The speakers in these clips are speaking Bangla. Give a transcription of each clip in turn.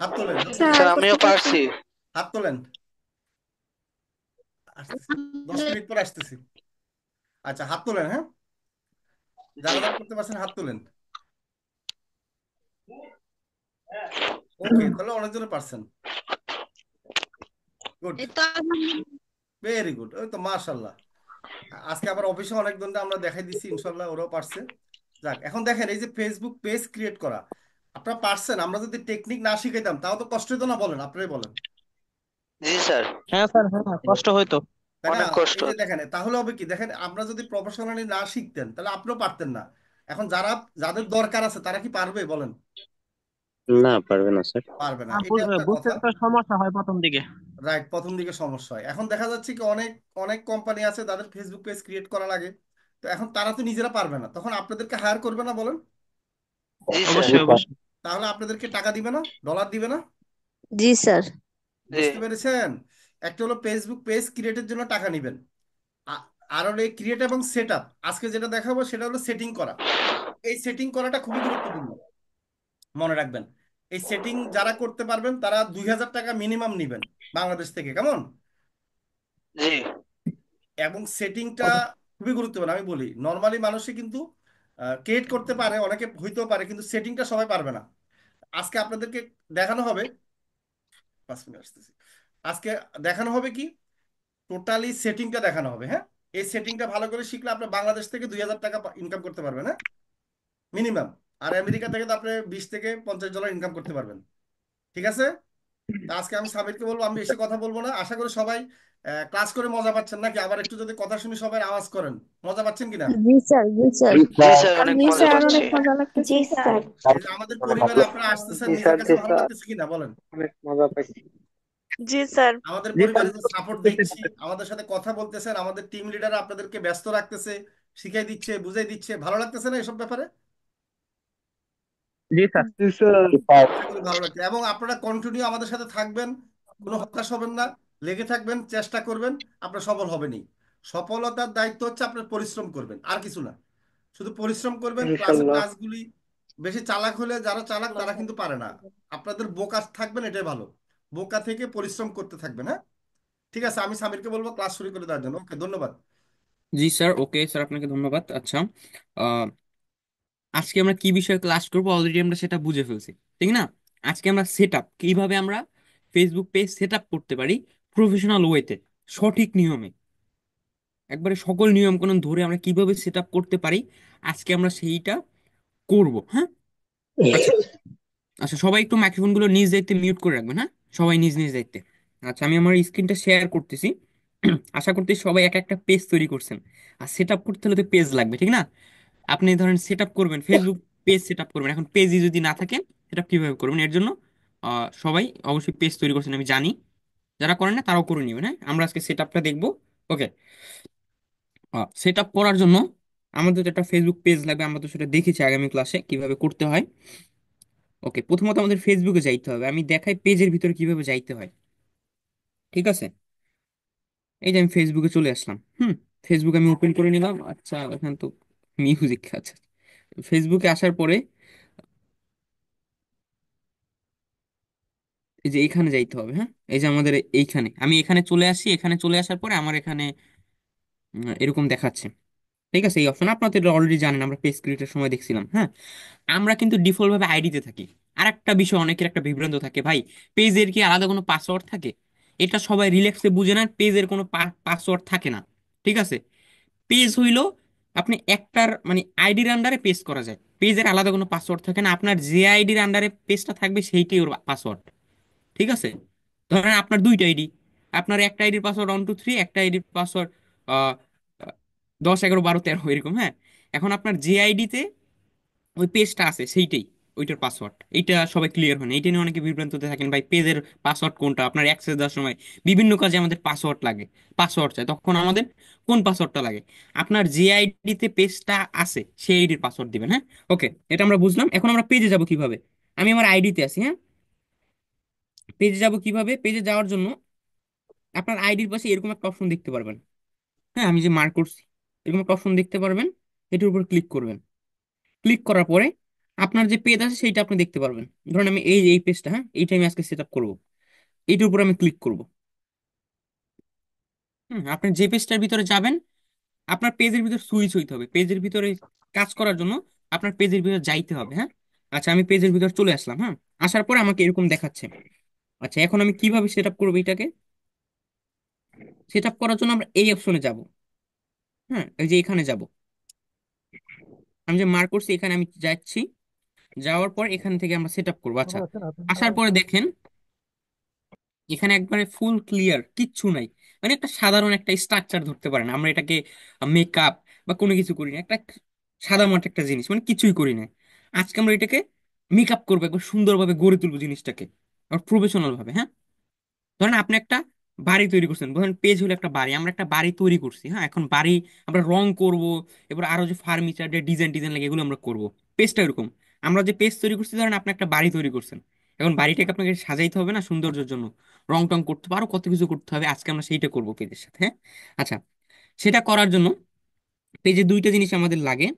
হাত তোলেন, হাত তোলেন, স্যার স্যার আমিও পারছি। হাত তোলেন। আসতেছি, 10 মিনিট পর আসতেছি। আচ্ছা, হাত তোলেন, হ্যাঁ, যারা যারা করতে পারছেন হাত তোলেন। ওকে, তাহলে অনেকজনে পারছেন। গুড, এই তো ভেরি গুড, ওই তো মাশাল্লাহ। আজকে আবার অফিসে অনেকজনকে আমরা দেখাই দিচ্ছি, ইনশাল্লাহ ওরাও পারছে। যাক, এখন দেখেন এই যে ফেসবুক পেজ ক্রিয়েট করা, আপনারা পারছেন। আমরা যদি টেকনিক না শিখাইতাম তাও তো কষ্ট হতো না, বলেন, আপনারাই বলেন। জি স্যার। হ্যাঁ স্যার, হ্যাঁ কষ্ট হয়তো। তাই না? অনেক কষ্ট এই যে হতো। দেখেন, তাহলে হবে কি, দেখেন আমরা যদি প্রফেশনালি না শিখতেন তাহলে আপনিও পারতেন না। এখন যারা, যাদের দরকার আছে তারা কি পারবে, বলেন? না, পারবে না স্যার। পারবে না, এটা একটা বুঝতে কথা। তো সমস্যা হয় প্রথম দিকে। রাইট, প্রথম দিকে সমস্যা হয়। এখন দেখা যাচ্ছে কি, অনেক অনেক কোম্পানি আছে যাদের ফেসবুক পেজ ক্রিয়েট করা লাগে। তো এখন তারা তো নিজেরা পারবে না, তখন আপনাদেরকে হায়ার করবে না, বলেন? জি স্যার। জি অবশ্যই স্যার। অবশ্যই। তাহলে আপনাদেরকে টাকা দিবে না, ডলার দিবে না? জি স্যার। জি বুঝতে পেরেছেন? একটা হলো ফেসবুক পেজ ক্রিয়েটের জন্য টাকা নিবেন, আ- আর হলো এই ক্রিয়েট এবং সেট আপ। আজকে যেটা দেখাবো সেটা হলো সেটিং করা। এই সেটিং করাটা খুবই গুরুত্বপূর্ণ, মনে রাখবেন। এই সেটিং যারা করতে পারবেন তারা 2,000 টাকা মিনিমাম নিবেন বাংলাদেশ থেকে, কেমন? জি এবং সেটিংটা খুবই গুরুত্বপূর্ণ। আমি বলি, নর্মালি মানুষে কিন্তু ক্রিয়েট করতে পারে, অনেকে হইতেও পারে, কিন্তু সেটিংটা সবাই পারবে না। আজকে আপনাদেরকে দেখানো হবে, 5 মিনিট আসতেছি। আজকে দেখানো হবে কি, টোটালি সেটিংটা দেখানো হবে, হ্যাঁ। এই সেটিংটা ভালো করে শিখলে আপনি বাংলাদেশ থেকে 2,000 টাকা ইনকাম করতে পারবেন, হ্যাঁ, মিনিমাম। আর আমেরিকা থেকে তো আপনি 20 থেকে 50 ডলার ইনকাম করতে পারবেন। ঠিক আছে? তা আজকে আমি সাবিরকে বলবো, আমি বেশি কথা বলবো না। আশা করি সবাই ক্লাস করে মজা পাচ্ছেন নাকি? আবার একটু যদি কথা শুনি সবাই আওয়াজ করেন, মজা পাচ্ছেন কিনা? জি স্যার, জি স্যার। জি জি স্যার। স্যার, অনেক জি মজা স্যার, পাচ্ছি। অনেক মজা লাগতেছে। জি স্যার। এই যে আমাদের পরিবারে আপনারা আসতেছেন, জি নিজের স্যার, কাছে জি ভালো স্যার, লাগতেছে কিনা, বলেন? অনেক মজা পাইছি। জি স্যার। আমাদের জি স্যার। পরিবারে যে সাপোর্ট দিচ্ছি, আমাদের সাথে কথা বলতেছেন, আমাদের টিম লিডার আপনাদেরকে ব্যস্ত রাখতেছে, শিখাই দিচ্ছে, বুঝাই দিচ্ছে, ভালো লাগতেছে না এসব ব্যাপারে? জি স্যার। জি স্যার। জি স্যার। আশা করি ভালো লাগছে। এবং আপনারা কন্টিনিউ আমাদের সাথে থাকবেন, কোনো হতাশ হবেন না, লেগে থাকবেন, চেষ্টা করবেন, আপনার সফল হবেনই। সফলতার দায়িত্ব হচ্ছে আপনার পরিশ্রম করবেন, আর কিছু না। শুধু পরিশ্রম করবেন, ক্লাসের ইনশাল্লাহ। ক্লাসগুলি। বেশি চালাক হলে, যারা চালাক তারা কিন্তু পারে না। আপনাদের বোকা থাকবেন, এটাই ভালো। বোকা থেকে পরিশ্রম করতে থাকবেন, হ্যাঁ। ঠিক আছে, আমি সামিরকে বলবো ক্লাস শুরু করে দেওয়ার জন্য। ওকে, ধন্যবাদ। জি স্যার, ওকে স্যার, আপনাকে ধন্যবাদ। আচ্ছা, আহ, আজকে আমরা কি বিষয়ে ক্লাস করবো অলরেডি আমরা সেটা বুঝে ফেলছি, ঠিক না? আজকে আমরা সেট আপ কিভাবে আমরা ফেসবুক পেজ সেট আপ করতে পারি প্রফেশনাল ওয়েতে, সঠিক নিয়মে, একবারে সকল নিয়ম কানুন ধরে আমরা কিভাবে সেট আপ করতে পারি, আজকে আমরা সেইটা করব, হ্যাঁ? আচ্ছা। আচ্ছা, সবাই একটু মাইক্রোফোন গুলো নিজ দায়িত্বে মিউট করে রাখবেন, হ্যাঁ? সবাই নিজ নিজ দায়িত্বে। আচ্ছা, আমি আমার স্ক্রিনটা শেয়ার করতেছি। আশা করতেছি সবাই এক একটা পেজ তৈরি করছেন। আর সেট আপ করতে হলে তো পেজ লাগবে, ঠিক না? আপনি ধরেন সেট আপ করবেন ফেসবুক পেজ সেট আপ করবেন, এখন পেজই যদি না থাকে সেট আপ কিভাবে করবেন? এর জন্য সবাই অবশ্যই পেজ তৈরি করছেন আমি জানি, যারা করেন না তারাও করে নেবেন, হ্যাঁ? আমরা আজকে সেট আপটা দেখবো। ওকে। সেট আপ করার জন্য আমাদের তো একটা ফেসবুক পেজ লাগবে, আমরা তো সেটা দেখেছি আগামী ক্লাসে কিভাবে করতে হয়। ওকে, প্রথমত আমাদের ফেসবুকে যাইতে হবে, আমি দেখাই পেজের ভিতরে কিভাবে যাইতে হয়, ঠিক আছে? এই যে আমি ফেসবুকে চলে আসলাম, ফেসবুক আমি ওপেন করে নিলাম। আচ্ছা, এখানে তো মিউজিক আছে। ফেসবুকে আসার পরে এই যে এইখানে যাইতে হবে, হ্যাঁ? এই যে আমাদের এইখানে, আমি এখানে চলে আসি, এখানে চলে আসার পরে আমার এখানে এরকম দেখাচ্ছে, ঠিক আছে? এই অপশন আপনারা তো অলরেডি জানেন, আমরা পেজ ক্রিয়েটের সময় দেখছিলাম, হ্যাঁ? আমরা কিন্তু ডিফল্ট ভাবে আইডিতে থাকি। আর একটা বিষয় অনেকের একটা বিভ্রান্ত থাকে, ভাই পেজের কি আলাদা কোনো পাসওয়ার্ড থাকে? এটা সবাই রিল্যাক্সে বুঝে নেন, পেজের কোনো পাসওয়ার্ড থাকে না, ঠিক আছে? পেজ হইলো আপনি একটার মানে আইডির আন্ডারে পেজ করা যায়, পেজের আলাদা কোনো পাসওয়ার্ড থাকে না, আপনার যে আইডির আন্ডারে পেজটা থাকবে সেইটাই ওর পাসওয়ার্ড, ঠিক আছে? ধরেন আপনার দুইটা আইডি, আপনার একটা আইডির পাসওয়ার্ড 1 2 3, একটা আইডির পাসওয়ার্ড 10 11 12 13 এরকম, হ্যাঁ? এখন আপনার যে আইডিতে ওই পেজটা আছে সেইটাই ওইটার পাসওয়ার্ড, এইটা সবাই ক্লিয়ার হয় না, এইটা নিয়ে অনেকে বিভ্রান্ততে থাকেন, ভাই পেজের পাসওয়ার্ড কোনটা? আপনার অ্যাক্সেস দেওয়ার সময় বিভিন্ন কাজে আমাদের পাসওয়ার্ড লাগে, পাসওয়ার্ড চাই, তখন আমাদের কোন পাসওয়ার্ডটা লাগে? আপনার যে আইডিতে পেজটা আছে সেই আইডির পাসওয়ার্ড দিবেন, হ্যাঁ? ওকে, এটা আমরা বুঝলাম। এখন আমরা পেজে যাব কিভাবে? আমি আমার আইডিতে আছি, হ্যাঁ? পেজে যাব কিভাবে? পেজে যাওয়ার জন্য আপনার আইডির পাশে এরকম একটা অপশন দেখতে পারবেন, হ্যাঁ, আমি যে মার্ক করছি, এরকম একটা অপশন দেখতে পারবেন, এটার উপর ক্লিক করবেন। ক্লিক করার পরে আপনার যে পেজ আছে সেইটা আপনি দেখতে পারবেন। ধরুন আমি এই পেজটা, হ্যাঁ, এইটা আমি আজকে সেট আপ করবো, এইটার উপর আমি ক্লিক করব। আপনি যে পেজটার ভিতরে যাবেন, আপনার পেজের ভিতরে সুইচ হইতে হবে, পেজের ভিতরে কাজ করার জন্য আপনার পেজের ভিতরে যাইতে হবে, হ্যাঁ। আচ্ছা, আমি পেজের ভিতরে চলে আসলাম, হ্যাঁ। আসার পরে আমাকে এরকম দেখাচ্ছে। আচ্ছা, এখন আমি কিভাবে সেট আপ করবো এটাকে? সেট আপ করার জন্য আমরা এই অপশনে যাব, হ্যাঁ, এই যে এখানে যাব। আমি যে মার্ক করছি এখানে আমি যাচ্ছি, যাওয়ার পর এখান থেকে আমরা সেট আপ করবো। আচ্ছা, আসার পরে দেখেন এখানে একবারে ফুল ক্লিয়ার, কিচ্ছু নাই। মানে একটা সাধারণ একটা স্ট্রাকচার ধরতে পারেন, আমরা এটাকে মেকআপ বা কোনো কিছু করি না, একটা সাদা মাঠ একটা জিনিস, মানে কিছুই করি না। আজকে আমরা এটাকে মেকআপ করবো, একবার সুন্দরভাবে গড়ে তুলবো জিনিসটাকে, প্রফেশনাল ভাবে, হ্যাঁ। ধরেন আপনি একটা বাড়ি তৈরি করছেন, ধরেন পেজ হলো একটা বাড়ি, আমরা একটা বাড়ি তৈরি করছি, হ্যাঁ। এখন বাড়ি আমরা রং করব, এবার আরো যে ফার্নিচার ডিজাইন ডিজাইন লাগে এগুলো আমরা করব। পেজটা এরকম, আমরা যে পেজ তৈরি করছি, ধরেন আপনি একটা বাড়ি তৈরি করছেন, এখন বাড়িটাকে আপনাকে সাজাইতে হবে না সৌন্দর্যের জন্য, রং টং করতে হবে, আরো কত কিছু করতে হবে, আজকে আমরা সেইটা করবো পেজের সাথে, হ্যাঁ। আচ্ছা, সেটা করার জন্য পেজে দুইটা জিনিস আমাদের লাগে।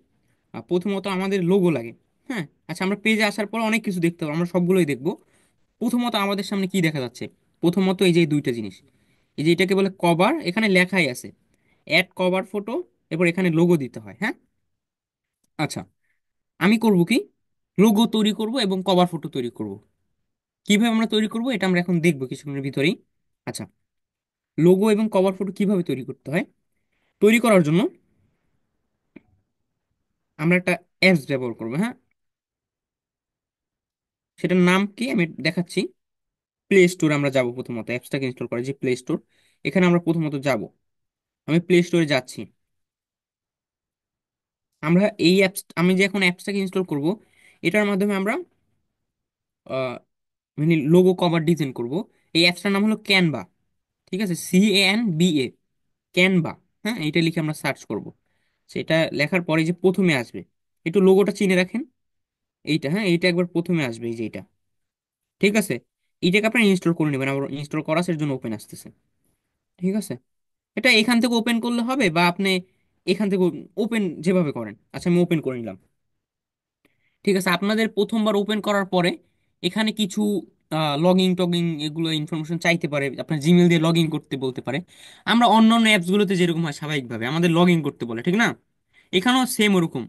প্রথমত আমাদের লোগো লাগে, হ্যাঁ। আচ্ছা, আমরা পেজে আসার পর অনেক কিছু দেখতে পাবো, আমরা সবগুলোই দেখবো। প্রথমত আমাদের সামনে কি দেখা যাচ্ছে? প্রথমত এই যে এই দুইটা জিনিস, এই যে এটাকে বলে কভার, এখানে লেখাই আছে অ্যাড কভার ফটো, এরপর এখানে লোগো দিতে হয়, হ্যাঁ। আচ্ছা, আমি করব কি, লোগো তৈরি করব এবং কভার ফটো তৈরি করব। কিভাবে আমরা তৈরি করব এটা আমরা এখন দেখবো কিছুক্ষণের ভিতরেই। আচ্ছা, লোগো এবং কভার ফটো কিভাবে তৈরি করতে হয়? তৈরি করার জন্য আমরা একটা অ্যাপস ব্যবহার করবো, হ্যাঁ। সেটার নাম কি আমি দেখাচ্ছি। প্লে স্টোর আমরা যাব, প্রথমত অ্যাপসটাকে ইনস্টল করে যে প্লে স্টোর, এখানে আমরা প্রথমত যাব। আমি প্লে স্টোরে যাচ্ছি। আমরা এই অ্যাপস, আমি যে এখন অ্যাপসটাকে ইনস্টল করব, এটার মাধ্যমে আমরা মানে লোগো কভার ডিজাইন করব। এই অ্যাপসটার নাম হলো ক্যানভা, ঠিক আছে, CANVA, ক্যানভা। হ্যাঁ, এইটা লিখে আমরা সার্চ করব। সেটা লেখার পরে যে প্রথমে আসবে, একটু লোগোটা চিনে রাখেন, এইটা, হ্যাঁ, এইটা একবার প্রথমে আসবে, এই যে এটা, ঠিক আছে। এইটাকে আপনারা ইনস্টল করে নেবেন, আবার ইনস্টল করা এর জন্য ওপেন আসতেছে, ঠিক আছে। এটা এখান থেকে ওপেন করলে হবে, বা আপনি এখান থেকে ওপেন যেভাবে করেন। আচ্ছা, আমি ওপেন করে নিলাম, ঠিক আছে। আপনাদের প্রথমবার ওপেন করার পরে এখানে কিছু লগ ইন টগিং এগুলো ইনফরমেশন চাইতে পারে, আপনার জিমেল দিয়ে লগ ইন করতে বলতে পারে। আমরা অন্য অন্য অ্যাপসগুলোতে যেরকম হয় স্বাভাবিকভাবে আমাদের লগ ইন করতে বলে, ঠিক না? এখানেও সেম ওরকম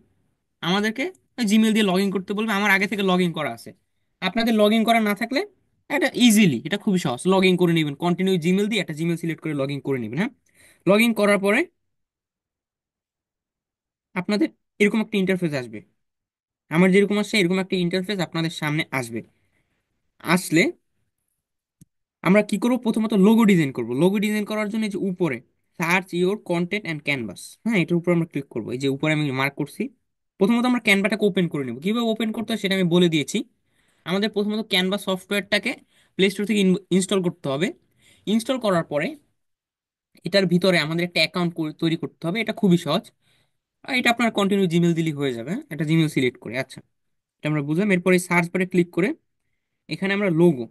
আমাদেরকে জিমেল দিয়ে লগ ইন করতে বলবে, আমার আগে থেকে লগ ইন করা আছে। আপনাদের লগ ইন করা না থাকলে এটা ইজিলি, এটা খুবই সহজ, লগ ইন করে নেবেন, কন্টিনিউ জিমেল দিয়ে একটা জিমেল সিলেক্ট করে লগ ইন করে নেবেন, হ্যাঁ। লগ ইন করার পরে আপনাদের এরকম একটা ইন্টারফেস আসবে, আমার যেরকম আসছে এরকম একটা ইন্টারফেস আপনাদের সামনে আসবে। আসলে আমরা কি করব, প্রথমত লোগো ডিজাইন করব। লোগো ডিজাইন করার জন্য এই যে উপরে search your content and canvas, হ্যাঁ, এটার উপর আমরা ক্লিক করব। এই যে উপরে আমি মার্ক করছি। প্রথমত আমরা ক্যানভাটাকে ওপেন করে নেব, কিভাবে ওপেন করতে হয় সেটা আমি বলে দিয়েছি। আমাদের প্রথমত ক্যানভা সফটওয়্যারটাকে প্লে স্টোর থেকে ইনস্টল করতে হবে। ইনস্টল করার পরে এটার ভিতরে আমাদের একটা অ্যাকাউন্ট তৈরি করতে হবে, এটা খুবই সহজ। আর এটা আপনার কন্টিনিউ জিমেল দিলেই হয়ে যাবে, হ্যাঁ? একটা জিমেল সিলেক্ট করে, আচ্ছা, এটা আমরা বুঝলাম। এরপরে সার্চ বারে ক্লিক করে এখানে আমরা লোগো,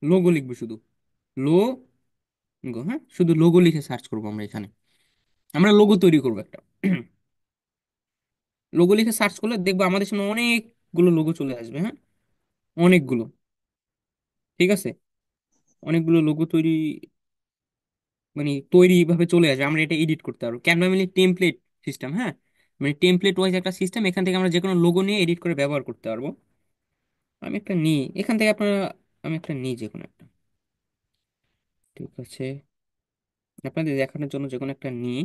লোগো লিখবো, শুধু লোগো, হ্যাঁ, শুধু লোগো লিখে সার্চ করবো আমরা এখানে। আমরা লোগো তৈরি করবো একটা। লোগো লিখে সার্চ করলে দেখবো আমাদের সামনে অনেকগুলো লোগো চলে আসবে, হ্যাঁ, অনেকগুলো, ঠিক আছে। অনেকগুলো লোগো তৈরি, মানে তৈরি ভাবে চলে আসবে, আমরা এটা এডিট করতে পারবো। ক্যানভা মানে টেমপ্লেট সিস্টেম, হ্যাঁ, মানে টেমপ্লেট ওয়াইজ একটা সিস্টেম, এখান থেকে আমরা যে কোনো লোগো নিয়ে এডিট করে ব্যবহার করতে পারবো। আমি একটা নিই এখান থেকে, আপনারা, আমি একটা নিই যে কোনো একটা, ঠিক আছে, আপনাদের দেখানোর জন্য যে কোনো একটা নিই।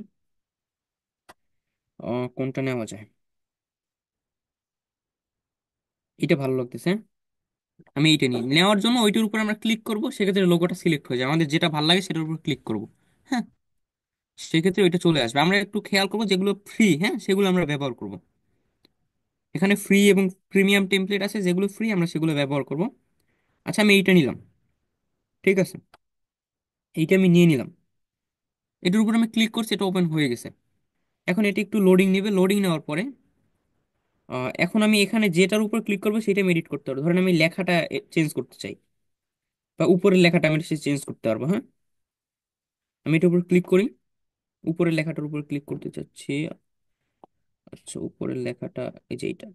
কোনটা নেওয়া যায়? এটা ভালো লাগতেছে, আমি এইটা নিই। নেওয়ার জন্য ওইটার উপর আমরা ক্লিক করব, সেক্ষেত্রে লোগোটা সিলেক্ট হয়ে যায়, আমাদের যেটা ভালো লাগে সেটার উপর ক্লিক করব, হ্যাঁ। সেক্ষেত্রে ওইটা চলে আসবে। আমরা একটু খেয়াল করবো যেগুলো ফ্রি, হ্যাঁ, সেগুলো আমরা ব্যবহার করব। এখানে ফ্রি এবং প্রিমিয়াম টেমপ্লেট আছে, যেগুলো ফ্রি আমরা সেগুলো ব্যবহার করব। আচ্ছা, আমি এইটা নিলাম, ঠিক আছে, এইটা আমি নিয়ে নিলাম। এটার উপর আমি ক্লিক করছি, এটা ওপেন হয়ে গেছে। এখন এটি একটু লোডিং নেবে, লোডিং নেওয়ার পরে এখন আমি এখানে যেটার উপর ক্লিক করবো সেটা আমি এডিট করতে পারবো। ধরেন আমি লেখাটা চেঞ্জ করতে চাই, বা উপরের লেখাটা আমি চেঞ্জ করতে পারবো, হ্যাঁ। আমি এটার উপর ক্লিক করি, উপরের লেখাটার উপর ক্লিক করতে চাচ্ছি। আচ্ছা, উপরের লেখাটা এই যে এইটা,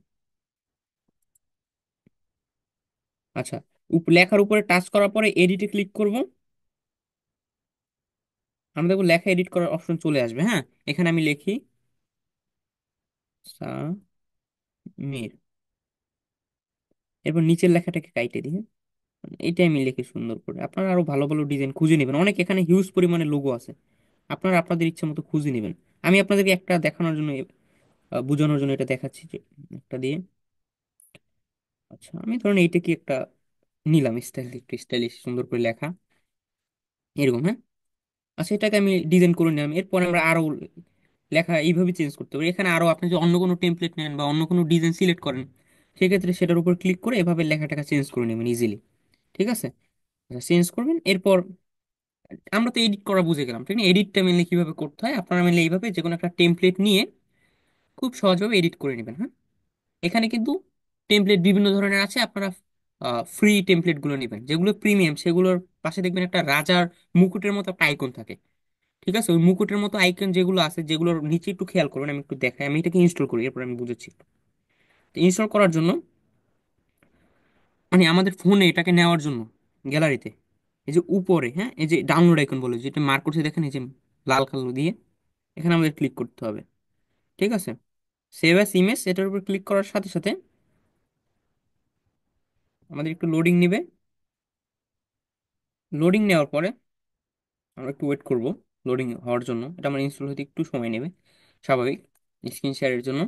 আচ্ছা, লেখার উপরে টাচ করার পরে এডিটে ক্লিক করব। আমরা দেখবো লেখা এডিট করার অপশন চলে আসবে। হ্যাঁ, এখানে আমি লিখি সামির, এরপর নিচের লেখাটাকে কাইটে দিই। হ্যাঁ? এটাই আমি লিখি সুন্দর করে। আপনারা আরো ভালো ভালো ডিজাইন খুঁজে নেবেন, অনেক এখানে হিউজ পরিমাণে লোগো আছে, আপনারা আপনাদের ইচ্ছা মতো খুঁজে নেবেন। আমি আপনাদেরকে একটা দেখানোর জন্য, বোঝানোর জন্য এটা দেখাচ্ছি যে একটা দিয়ে। আচ্ছা, আমি ধরুন এইটা কি একটা নিলাম, স্টাইলিশ সুন্দর করে লেখা এরকম। হ্যাঁ, আচ্ছা, এটাকে আমি ডিজাইন করে নিলাম। এরপর আমরা আরো লেখা এইভাবে চেঞ্জ করতে পারি। এখানে আরো আপনি যদি অন্য কোনো টেমপ্লেট নেন বা অন্য কোনো ডিজাইন সিলেক্ট করেন, সেক্ষেত্রে সেটার উপর ক্লিক করে এভাবে লেখাটাকে চেঞ্জ করে নেবেন ইজিলি। ঠিক আছে, আচ্ছা, চেঞ্জ করবেন। এরপর আমরা তো এডিট করা বুঝে গেলাম, ঠিক না? এডিটটা মেনলি কিভাবে করতে হয়, আপনারা মেনলি এইভাবে যে কোনো একটা টেমপ্লেট নিয়ে খুব সহজভাবে এডিট করে নেবেন। হ্যাঁ, এখানে কিন্তু টেমপ্লেট বিভিন্ন ধরনের আছে, আপনারা ফ্রি টেমপ্লেট গুলো নেবেন। যেগুলো প্রিমিয়াম সেগুলোর পাশে দেখবেন একটা রাজার মুকুটের মতো একটা আইকন থাকে। ঠিক আছে, ওই মুকুটের মতো আইকন যেগুলো আছে, যেগুলোর নিচে একটু খেয়াল করবেন, আমি একটু দেখাই। আমি এটাকে ইনস্টল করি, এরপর আমি বুঝেছি। ইনস্টল করার জন্য মানে আমাদের ফোনে এটাকে নেওয়ার জন্য গ্যালারিতে এই যে উপরে, হ্যাঁ, এই যে ডাউনলোড আইকন বলে যেটা মার্ক করছে দেখেন, এই যে লাল কালো দিয়ে, এখানে আমাদের ক্লিক করতে হবে। ঠিক আছে, সেভ অ্যাস ইমেজ, এটার উপর ক্লিক করার সাথে সাথে আমাদের একটু লোডিং নেবে। লোডিং নেওয়ার পরে আমরা একটু ওয়েট করব লোডিং হওয়ার জন্য। এটা আমার ইনস্টল হতে একটু সময় নেবে, স্বাভাবিক, স্ক্রিন শেয়ারের জন্য।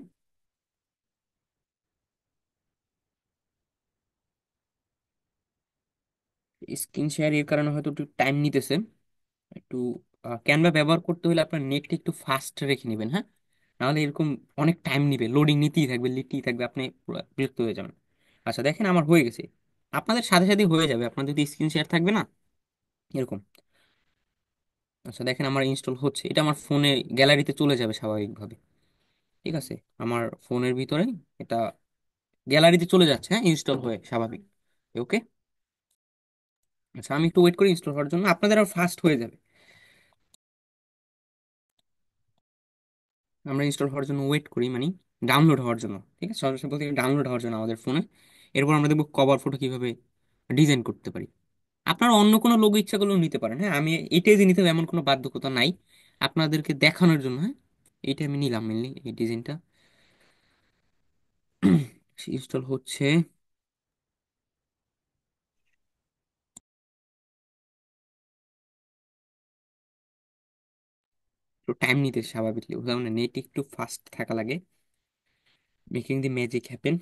স্ক্রিন শেয়ার এর কারণে হয়তো একটু টাইম নিতেছে। একটু ক্যানভা ব্যবহার করতে হলে আপনার নেটটা একটু ফাস্ট রেখে নেবেন। হ্যাঁ, নাহলে এরকম অনেক টাইম নিবে, লোডিং নিতেই থাকবে, আপনি পুরো বিরক্ত হয়ে যাবেন। আচ্ছা, দেখেন আমার হয়ে গেছে। আপনাদের সাথে সাথে হয়ে যাবে, আপনাদের যদি স্ক্রিন শেয়ার থাকবে না এরকম। আচ্ছা, দেখেন আমার ইনস্টল হচ্ছে, এটা আমার ফোনে গ্যালারিতে চলে যাবে স্বাভাবিকভাবে। ঠিক আছে, আমার ফোনের ভিতরে এটা গ্যালারিতে চলে যাচ্ছে, হ্যাঁ, ইনস্টল হয়ে স্বাভাবিক। ওকে, আচ্ছা, আমি একটু ওয়েট করি ইনস্টল হওয়ার জন্য, আপনাদের আর ফাস্ট হয়ে যাবে। আমরা ইনস্টল হওয়ার জন্য ওয়েট করি, মানে ডাউনলোড হওয়ার জন্য। ঠিক আছে, সরাসরি বলতে ডাউনলোড হওয়ার জন্য আমাদের ফোনে। এরপর আমরা দেখবো কভার ফটো কিভাবে ডিজাইন করতে পারি। আপনারা অন্য কোনো লোগো ইচ্ছা করলেও নিতে পারেন। হ্যাঁ, আমি এটাই যে নিতে হবে এমন কোনো বাধ্যকতা নাই, আপনাদেরকে দেখানোর জন্য। হ্যাঁ, এইটা আমি নিলাম মেনলি, এই ডিজাইনটা। ইনস্টল হচ্ছে, একটু টাইম নিতে স্বাভাবিকলি, মানে নেট একটু ফাস্ট থাকা লাগে। মেকিং দি ম্যাজিক হ্যাপেন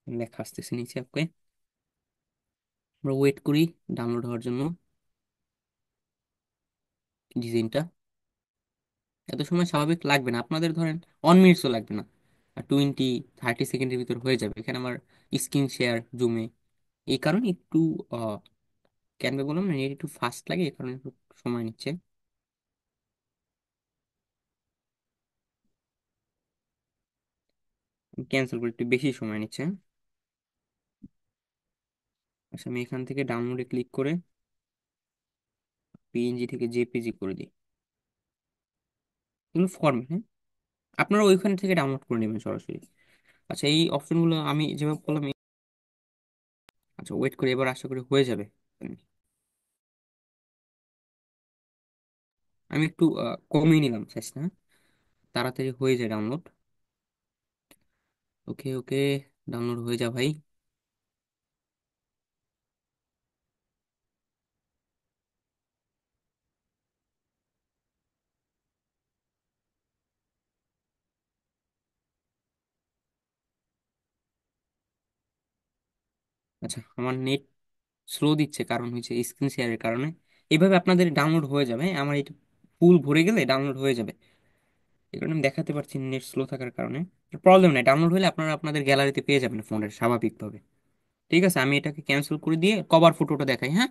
লেখা আসতেছে নিচে। ওকে, আমরা ওয়েট করি ডাউনলোড হওয়ার জন্য ডিজাইনটা। এত সময় স্বাভাবিক লাগবে না, আপনাদের ধরেন 1 মিনিটসও লাগবে না, আর 20-30 সেকেন্ডের ভিতর হয়ে যাবে। এখানে আমার স্ক্রিন শেয়ার জুমে, এই কারণে একটু ক্যানভা বললাম না, নেট একটু ফাস্ট লাগে, এই কারণে একটু সময় নিচ্ছে। ক্যান্সেল করে, একটু বেশি সময় নিচ্ছে। আচ্ছা, আমি এখান থেকে ডাউনলোডে ক্লিক করে পিএনজি থেকে জেপিজি করে দিই। এগুলো ফরম্যাট, হ্যাঁ, আপনারা ওইখান থেকে ডাউনলোড করে নেবেন সরাসরি। আচ্ছা, এই অপশনগুলো আমি যেভাবে বললাম আচ্ছা, ওয়েট করি, এবার আশা করি হয়ে যাবে। আমি একটু কমিয়ে নিলাম সাইজটা, তাড়াতাড়ি হয়ে যায় ডাউনলোড। ওকে ওকে, ডাউনলোড হয়ে যা ভাই। আচ্ছা, আমার নেট স্লো দিচ্ছে, কারণ হচ্ছে স্ক্রিন শেয়ারের কারণে। এইভাবে আপনাদের ডাউনলোড হয়ে যাবে। হ্যাঁ, আমার এটা ফুল ভরে গেলে ডাউনলোড হয়ে যাবে। এই কারণে আমি দেখাতে পারছি নেট স্লো থাকার কারণে। প্রবলেম নাই, ডাউনলোড হলে আপনারা আপনাদের গ্যালারিতে পেয়ে যাবেন ফোনের স্বাভাবিকভাবে। ঠিক আছে, আমি এটাকে ক্যান্সেল করে দিয়ে কভার ফটোটা দেখাই। হ্যাঁ,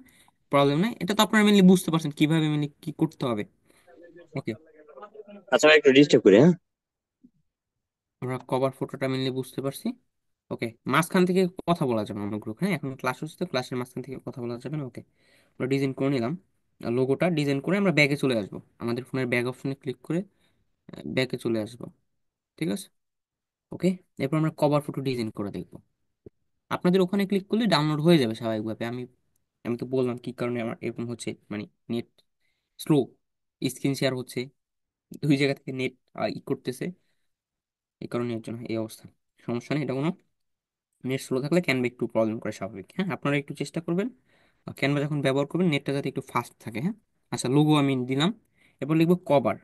প্রবলেম নাই, এটা তো আপনারা মেনলি বুঝতে পারছেন কিভাবে মেনলি কি করতে হবে। ওকে, আচ্ছা ভাই, একটু ডিস্টার্ব করি, হ্যাঁ। আমরা কভার ফটোটা মেনলি বুঝতে পারছি। ওকে, মাঝখান থেকে কথা বলা যাবে না আমরা গ্রুপ, হ্যাঁ, এখন ক্লাস হচ্ছে তো ক্লাসের মাঝখান থেকে কথা বলা যাবে না। ওকে, আমরা ডিজাইন করে নিলাম, লোগোটা ডিজাইন করে আমরা ব্যাগে চলে আসবো, আমাদের ফোনের ব্যাগ অপশনে ক্লিক করে ব্যাগে চলে আসবো। ঠিক আছে, ওকে, এরপর আমরা কভার ফটো ডিজাইন করে দেখবো। আপনাদের ওখানে ক্লিক করলে ডাউনলোড হয়ে যাবে স্বাভাবিকভাবে। আমি আমি তো বললাম কি কারণে আমার এরকম হচ্ছে, মানে নেট স্লো, স্ক্রিন শেয়ার হচ্ছে, দুই জায়গা থেকে নেট ই করতেছে, এই কারণে এর জন্য এই অবস্থা। সমস্যা নেই, এটা কোনো, নেট স্লো থাকলে ক্যানভা একটু প্রবলেম করে স্বাভাবিক। হ্যাঁ, আপনারা একটু চেষ্টা করবেন ক্যানভা যখন ব্যবহার করবেন নেটটা যাতে একটু ফাস্ট থাকে। হ্যাঁ, আচ্ছা, লোগো আমি দিলাম। এরপর লিখবো কভার,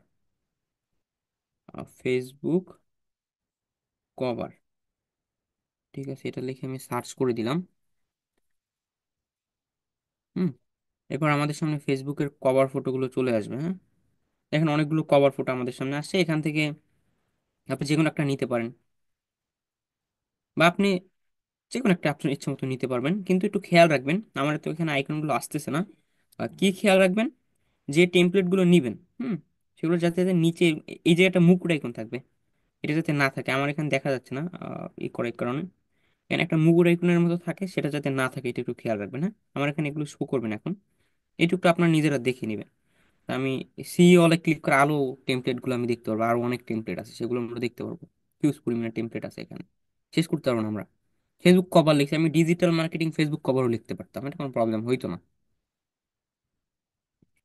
ফেসবুক কভার। ঠিক আছে, এটা লিখে আমি সার্চ করে দিলাম। হুম, এরপর আমাদের সামনে ফেসবুকের কভার ফটোগুলো চলে আসবে। হ্যাঁ, দেখেন অনেকগুলো কভার ফটো আমাদের সামনে আসছে। এখান থেকে আপনি যে কোনো একটা নিতে পারেন, বা আপনি যে কোনো একটা আপনার ইচ্ছা মতো নিতে পারবেন, কিন্তু একটু খেয়াল রাখবেন, আমার তো এখানে আইকনগুলো আসতেছে না। কি খেয়াল রাখবেন, যে টেমপ্লেট গুলো নিবেন, হুম, সেগুলো যাতে যাতে নিচে এই যে একটা মুকুট আইকন থাকবে, এটা যাতে না থাকে। আমার এখানে দেখা যাচ্ছে না এই করার কারণে, এখানে একটা মুকুট আইকনের মতো থাকে, সেটা যাতে না থাকে এটা একটু খেয়াল রাখবেন। হ্যাঁ, আমার এখানে এগুলো শো করবে না এখন, এইটুকু আপনার নিজেরা দেখে নেবেন। তা আমি সি অলে ক্লিক করে আলো টেমপ্লেট গুলো আমি দেখতে পারবো, আরো অনেক টেমপ্লেট আছে সেগুলো আমরা দেখতে পারবো। হিউজ পরিমাণে টেমপ্লেট আছে এখানে, শেষ করতে পারবো না আমরা। ফেসবুক কভার লিখছি, আমি ডিজিটাল মার্কেটিং ফেসবুক কভারও লিখতে পারতাম, এটা কোনো প্রবলেম হইতো না।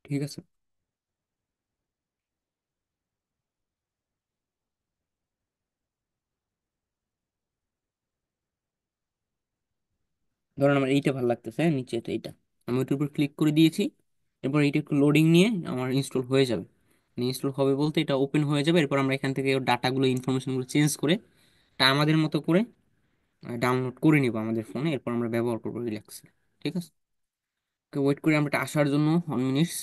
ঠিক আছে, ধরেন আমার এইটা ভালো লাগতেছে, হ্যাঁ, নিচে এটা, এইটা আমি ওইটার উপর ক্লিক করে দিয়েছি। এরপর এইটা একটু লোডিং নিয়ে আমার ইনস্টল হয়ে যাবে। ইনস্টল হবে বলতে এটা ওপেন হয়ে যাবে। এরপর আমরা এখান থেকে ডাটাগুলো ইনফরমেশনগুলো চেঞ্জ করে তা আমাদের মতো করে ডাউনলোড করে নিব আমাদের ফোনে। এরপর আমরা ব্যবহার করবো রিল্যাক্সে। ঠিক আছে, ওয়েট করি আমরা এটা আসার জন্য 1 মিনিটস।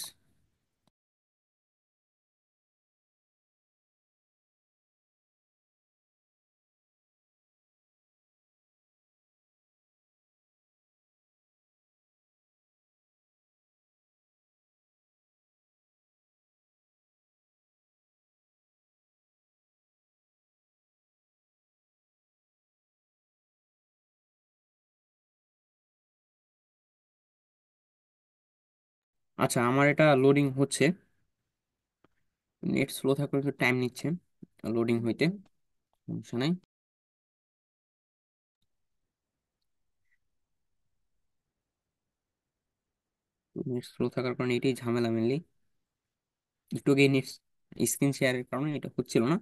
আচ্ছা, আমার এটা লোডিং হচ্ছে, নেট স্লো থাকলে একটু টাইম নিচ্ছে লোডিং হইতে, সমস্যা নাই। নেট স্লো থাকার কারণে এটাই ঝামেলা মেনলি, একটু আগে নেট স্ক্রিন শেয়ারের কারণে এটা হচ্ছিল না।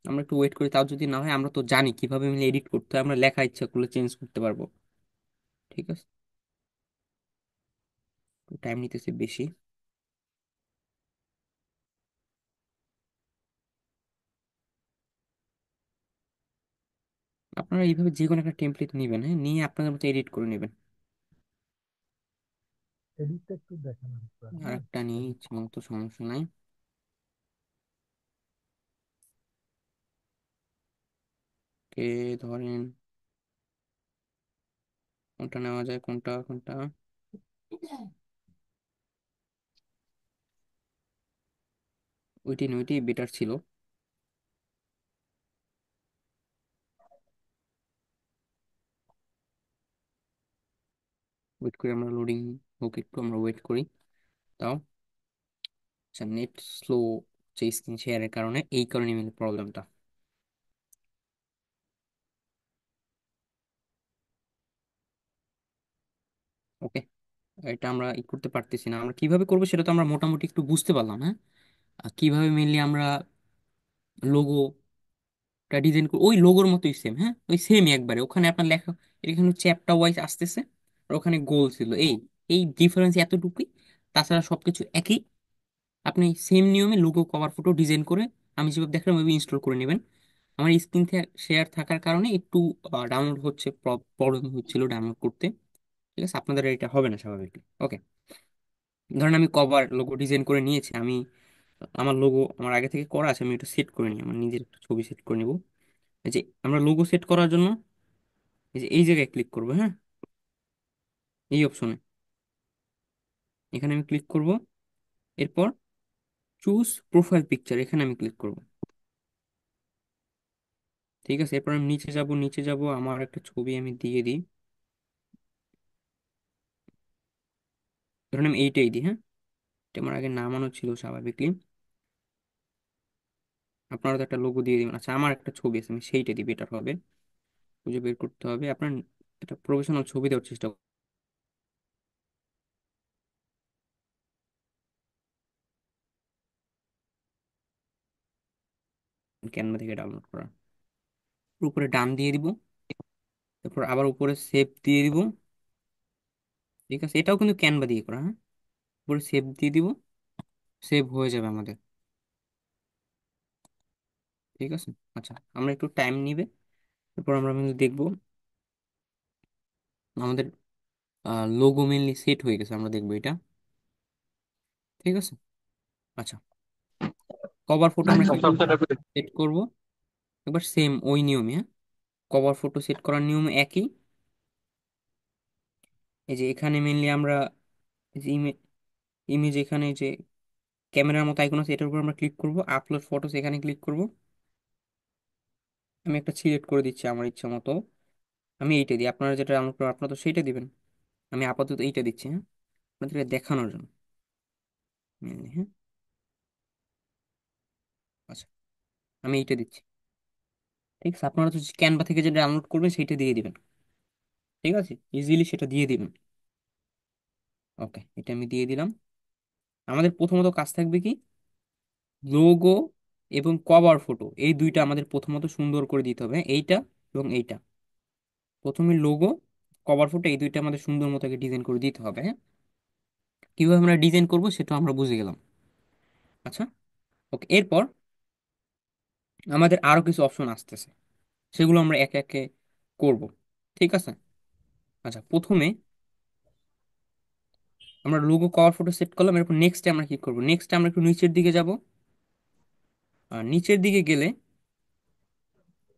আমরা একটু ওয়েট করি, তাও যদি না হয় আমরা তো জানি কিভাবে মিলে এডিট করতে হয়, আমরা লেখা ইচ্ছা করলে চেঞ্জ করতে পারবো। ঠিক আছে, টাইম নিতেছে বেশি। আপনারা এইভাবে যে কোনো একটা টেমপ্লেট নেবেন, হ্যাঁ, নিয়ে আপনাদের মতো এডিট করে নেবেন। আর একটা নিয়ে ইচ্ছে মতো, সমস্যা নাই। কে ধরেন কোনটা নেওয়া যায়, কোনটা কোনটা, ওইটি নয়, ওইটি বেটার ছিল। ওয়েট করি আমরা, লোডিং হোক একটু, আমরা ওয়েট করি তাও। আচ্ছা, নেট স্লো যে স্ক্রিন শেয়ারের কারণে, এই কারণে মিলে প্রবলেমটা। ওকে, এটা আমরা ই করতে পারতেছি না, আমরা কিভাবে করবো সেটা তো আমরা মোটামুটি একটু বুঝতে পারলাম। হ্যাঁ, আর কিভাবে মেনলি আমরা লোগোটা ডিজাইন করি, ওই লোগোর মতোই সেম। হ্যাঁ, ওই সেমই একবারে, ওখানে আপনার লেখা এখানে চ্যাপ্টার ওয়াইজ আসতেছে, আর ওখানে গোল ছিল এই, এই ডিফারেন্স এতটুকুই, তাছাড়া সবকিছু একই। আপনি সেম নিয়মে লোগো কভার ফটো ডিজাইন করে আমি যেভাবে দেখলাম ওইভাবে ইনস্টল করে নেবেন। আমার স্ক্রিন শেয়ার থাকার কারণে একটু ডাউনলোড হচ্ছে, প্রবলেম হচ্ছিল ডাউনলোড করতে। ঠিক আছে, আপনাদের এটা হবে না স্বাভাবিক। ওকে, ধরেন আমি কভার লোগো ডিজাইন করে নিয়েছি, আমি আমার লোগো আমার আগে থেকে করা আছে, আমি এটা সেট করে নিই, আমার নিজের একটা ছবি সেট করে নিব। এই যে আমরা লোগো সেট করার জন্য এই যে এই জায়গায় ক্লিক করবো। হ্যাঁ, এই অপশনে এখানে আমি ক্লিক করব। এরপর চুজ প্রোফাইল পিকচার, এখানে আমি ক্লিক করব। ঠিক আছে, এরপর আমি নিচে যাব, নিচে যাব, আমার একটা ছবি আমি দিয়ে দিই, ধরুন আমি এইটাই দিই। হ্যাঁ, এটা আমার আগে নামানো ছিল স্বাভাবিকলি, আপনারা তো একটা লোগো দিয়ে দিবেন। আচ্ছা, আমার একটা ছবি আছে, আমি সেইটা দিই, বেটার হবে, খুঁজে বের করতে হবে আপনার। একটা প্রফেশনাল ছবি দেওয়ার চেষ্টা ক্যানভা থেকে ডাউনলোড করা। উপরে ডান দিয়ে দিব, তারপর আবার উপরে সেভ দিয়ে দিব। ঠিক আছে, এটাও কিন্তু ক্যানভা দিয়ে করা, হ্যাঁ। উপরে সেভ দিয়ে দিব, সেভ হয়ে যাবে আমাদের। ঠিক আছে। আচ্ছা, আমরা একটু টাইম নিবে, তারপর আমরা কিন্তু দেখবো আমাদের লোগো মেনলি সেট হয়ে গেছে, আমরা দেখবো এটা। ঠিক আছে। আচ্ছা, কভার ফটো আমরা কিভাবে সেট করব, এবার সেম ওই নিয়মে, হ্যাঁ। কভার ফটো সেট করার নিয়ম একই। এই যে এখানে মেনলি আমরা এই যে ইমেজ এখানে যে ক্যামেরার মতো আইকন আছে, এটার উপর আমরা ক্লিক করব, আপলোড ফটোস এখানে ক্লিক করব। আমি একটা সিলেক্ট করে দিচ্ছি আমার ইচ্ছা মতো। আমি এইটা দিই, আপনারা যেটা ডাউনলোড করবেন আপনারা তো সেইটা দিবেন। আমি আপাতত এইটা দিচ্ছি, হ্যাঁ, আপনাদেরকে দেখানোর জন্য mainly, হ্যাঁ। আচ্ছা, আমি এইটা দিচ্ছি। ঠিক আছে, আপনারা তো ক্যানভা থেকে যেটা ডাউনলোড করবেন সেইটা দিয়ে দিবেন। ঠিক আছে, ইজিলি সেটা দিয়ে দিবেন। ওকে, এটা আমি দিয়ে দিলাম। আমাদের প্রথমত কাজ থাকবে কি, লোগো এবং কভার ফটো এই দুইটা আমাদের প্রথমত সুন্দর করে দিতে হবে, এইটা এবং এইটা। প্রথমে লোগো, কভার ফটো এই দুইটা আমাদের সুন্দর মতো ডিজাইন করে দিতে হবে, হ্যাঁ। কিভাবে আমরা ডিজাইন করব সেটা আমরা বুঝে গেলাম। আচ্ছা, ওকে। এরপর আমাদের আরো কিছু অপশন আসতেছে, সেগুলো আমরা একে একে করব। ঠিক আছে। আচ্ছা, প্রথমে আমরা লোগো কভার ফটো সেট করলাম, এরপর নেক্সটে আমরা কি করব, নেক্সটে আমরা একটু নিচের দিকে যাব। আর নিচের দিকে গেলে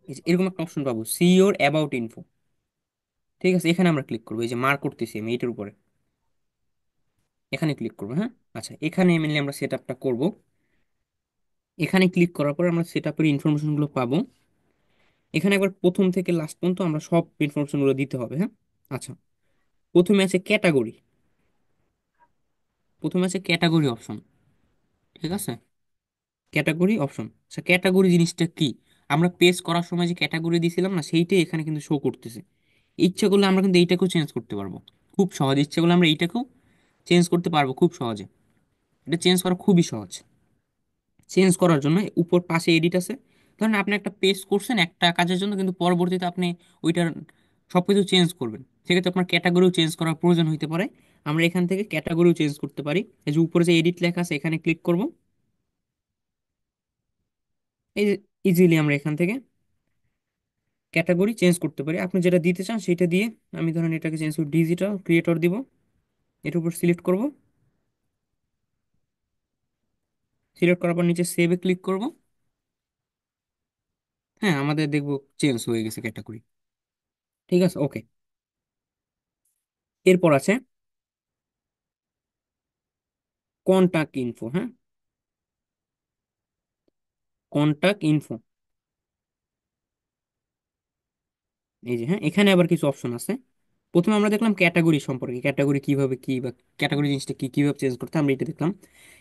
এই যে এরকম একটা অপশন পাবো, সি ইওর অ্যাবাউট ইনফো। ঠিক আছে, এখানে আমরা ক্লিক করবো, এই যে মার্ক করতেছি আমি এইটার উপরে, এখানে ক্লিক করবো, হ্যাঁ। আচ্ছা, এখানে মেনলি আমরা সেট আপটা করবো। এখানে ক্লিক করার পর আমরা সেট আপের ইনফরমেশন গুলো পাবো। এখানে একবার প্রথম থেকে লাস্ট পর্যন্ত আমরা সব ইনফরমেশন গুলো দিতে হবে, হ্যাঁ। আচ্ছা, প্রথমে আছে ক্যাটাগরি, প্রথমে আছে ক্যাটাগরি অপশন। ঠিক আছে, ক্যাটাগরি অপশন। আচ্ছা, ক্যাটাগরি জিনিসটা কি, আমরা পেজ করার সময় যে ক্যাটাগরি দিয়েছিলাম না, সেইটাই এখানে কিন্তু শো করতেছে। ইচ্ছা করলে আমরা কিন্তু এইটাকেও চেঞ্জ করতে পারবো খুব সহজে, ইচ্ছা করলে আমরা এইটাকেও চেঞ্জ করতে পারবো খুব সহজে। এটা চেঞ্জ করা খুবই সহজ। চেঞ্জ করার জন্য উপর পাশে এডিট আছে। ধরেন আপনি একটা পেজ করছেন একটা কাজের জন্য, কিন্তু পরবর্তীতে আপনি ওইটার সবকিছু চেঞ্জ করবেন, সেক্ষেত্রে আপনার ক্যাটাগরিও চেঞ্জ করার প্রয়োজন হইতে পারে। আমরা এখান থেকে ক্যাটাগরিও চেঞ্জ করতে পারি। এই যে উপরে যে এডিট লেখা আছে এখানে ক্লিক করব, এই যে ইজিলি আমরা এখান থেকে ক্যাটাগরি চেঞ্জ করতে পারি। আপনি যেটা দিতে চান সেটা দিয়ে, আমি ধরেন এটাকে চেঞ্জ করে ডিজিটাল ক্রিয়েটর দিব, এটার উপর সিলেক্ট করব। সিলেক্ট করার পর নিচে সেভে ক্লিক করব। হ্যাঁ, আমাদের দেখবো চেঞ্জ হয়ে গেছে ক্যাটাগরি। ঠিক আছে, ওকে। এরপর আছে কন্টাক্ট ইনফো, হ্যাঁ, কন্টাক্ট ইনফো। এই যে, হ্যাঁ, এখানে আবার কিছু অপশন আছে। প্রথমে আমরা দেখলাম ক্যাটাগরি সম্পর্কে, ক্যাটাগরি কিভাবে কি বা ক্যাটাগরি জিনিসটা কি কিভাবে চেঞ্জ করতে হয়, আমরা এটা দেখলাম।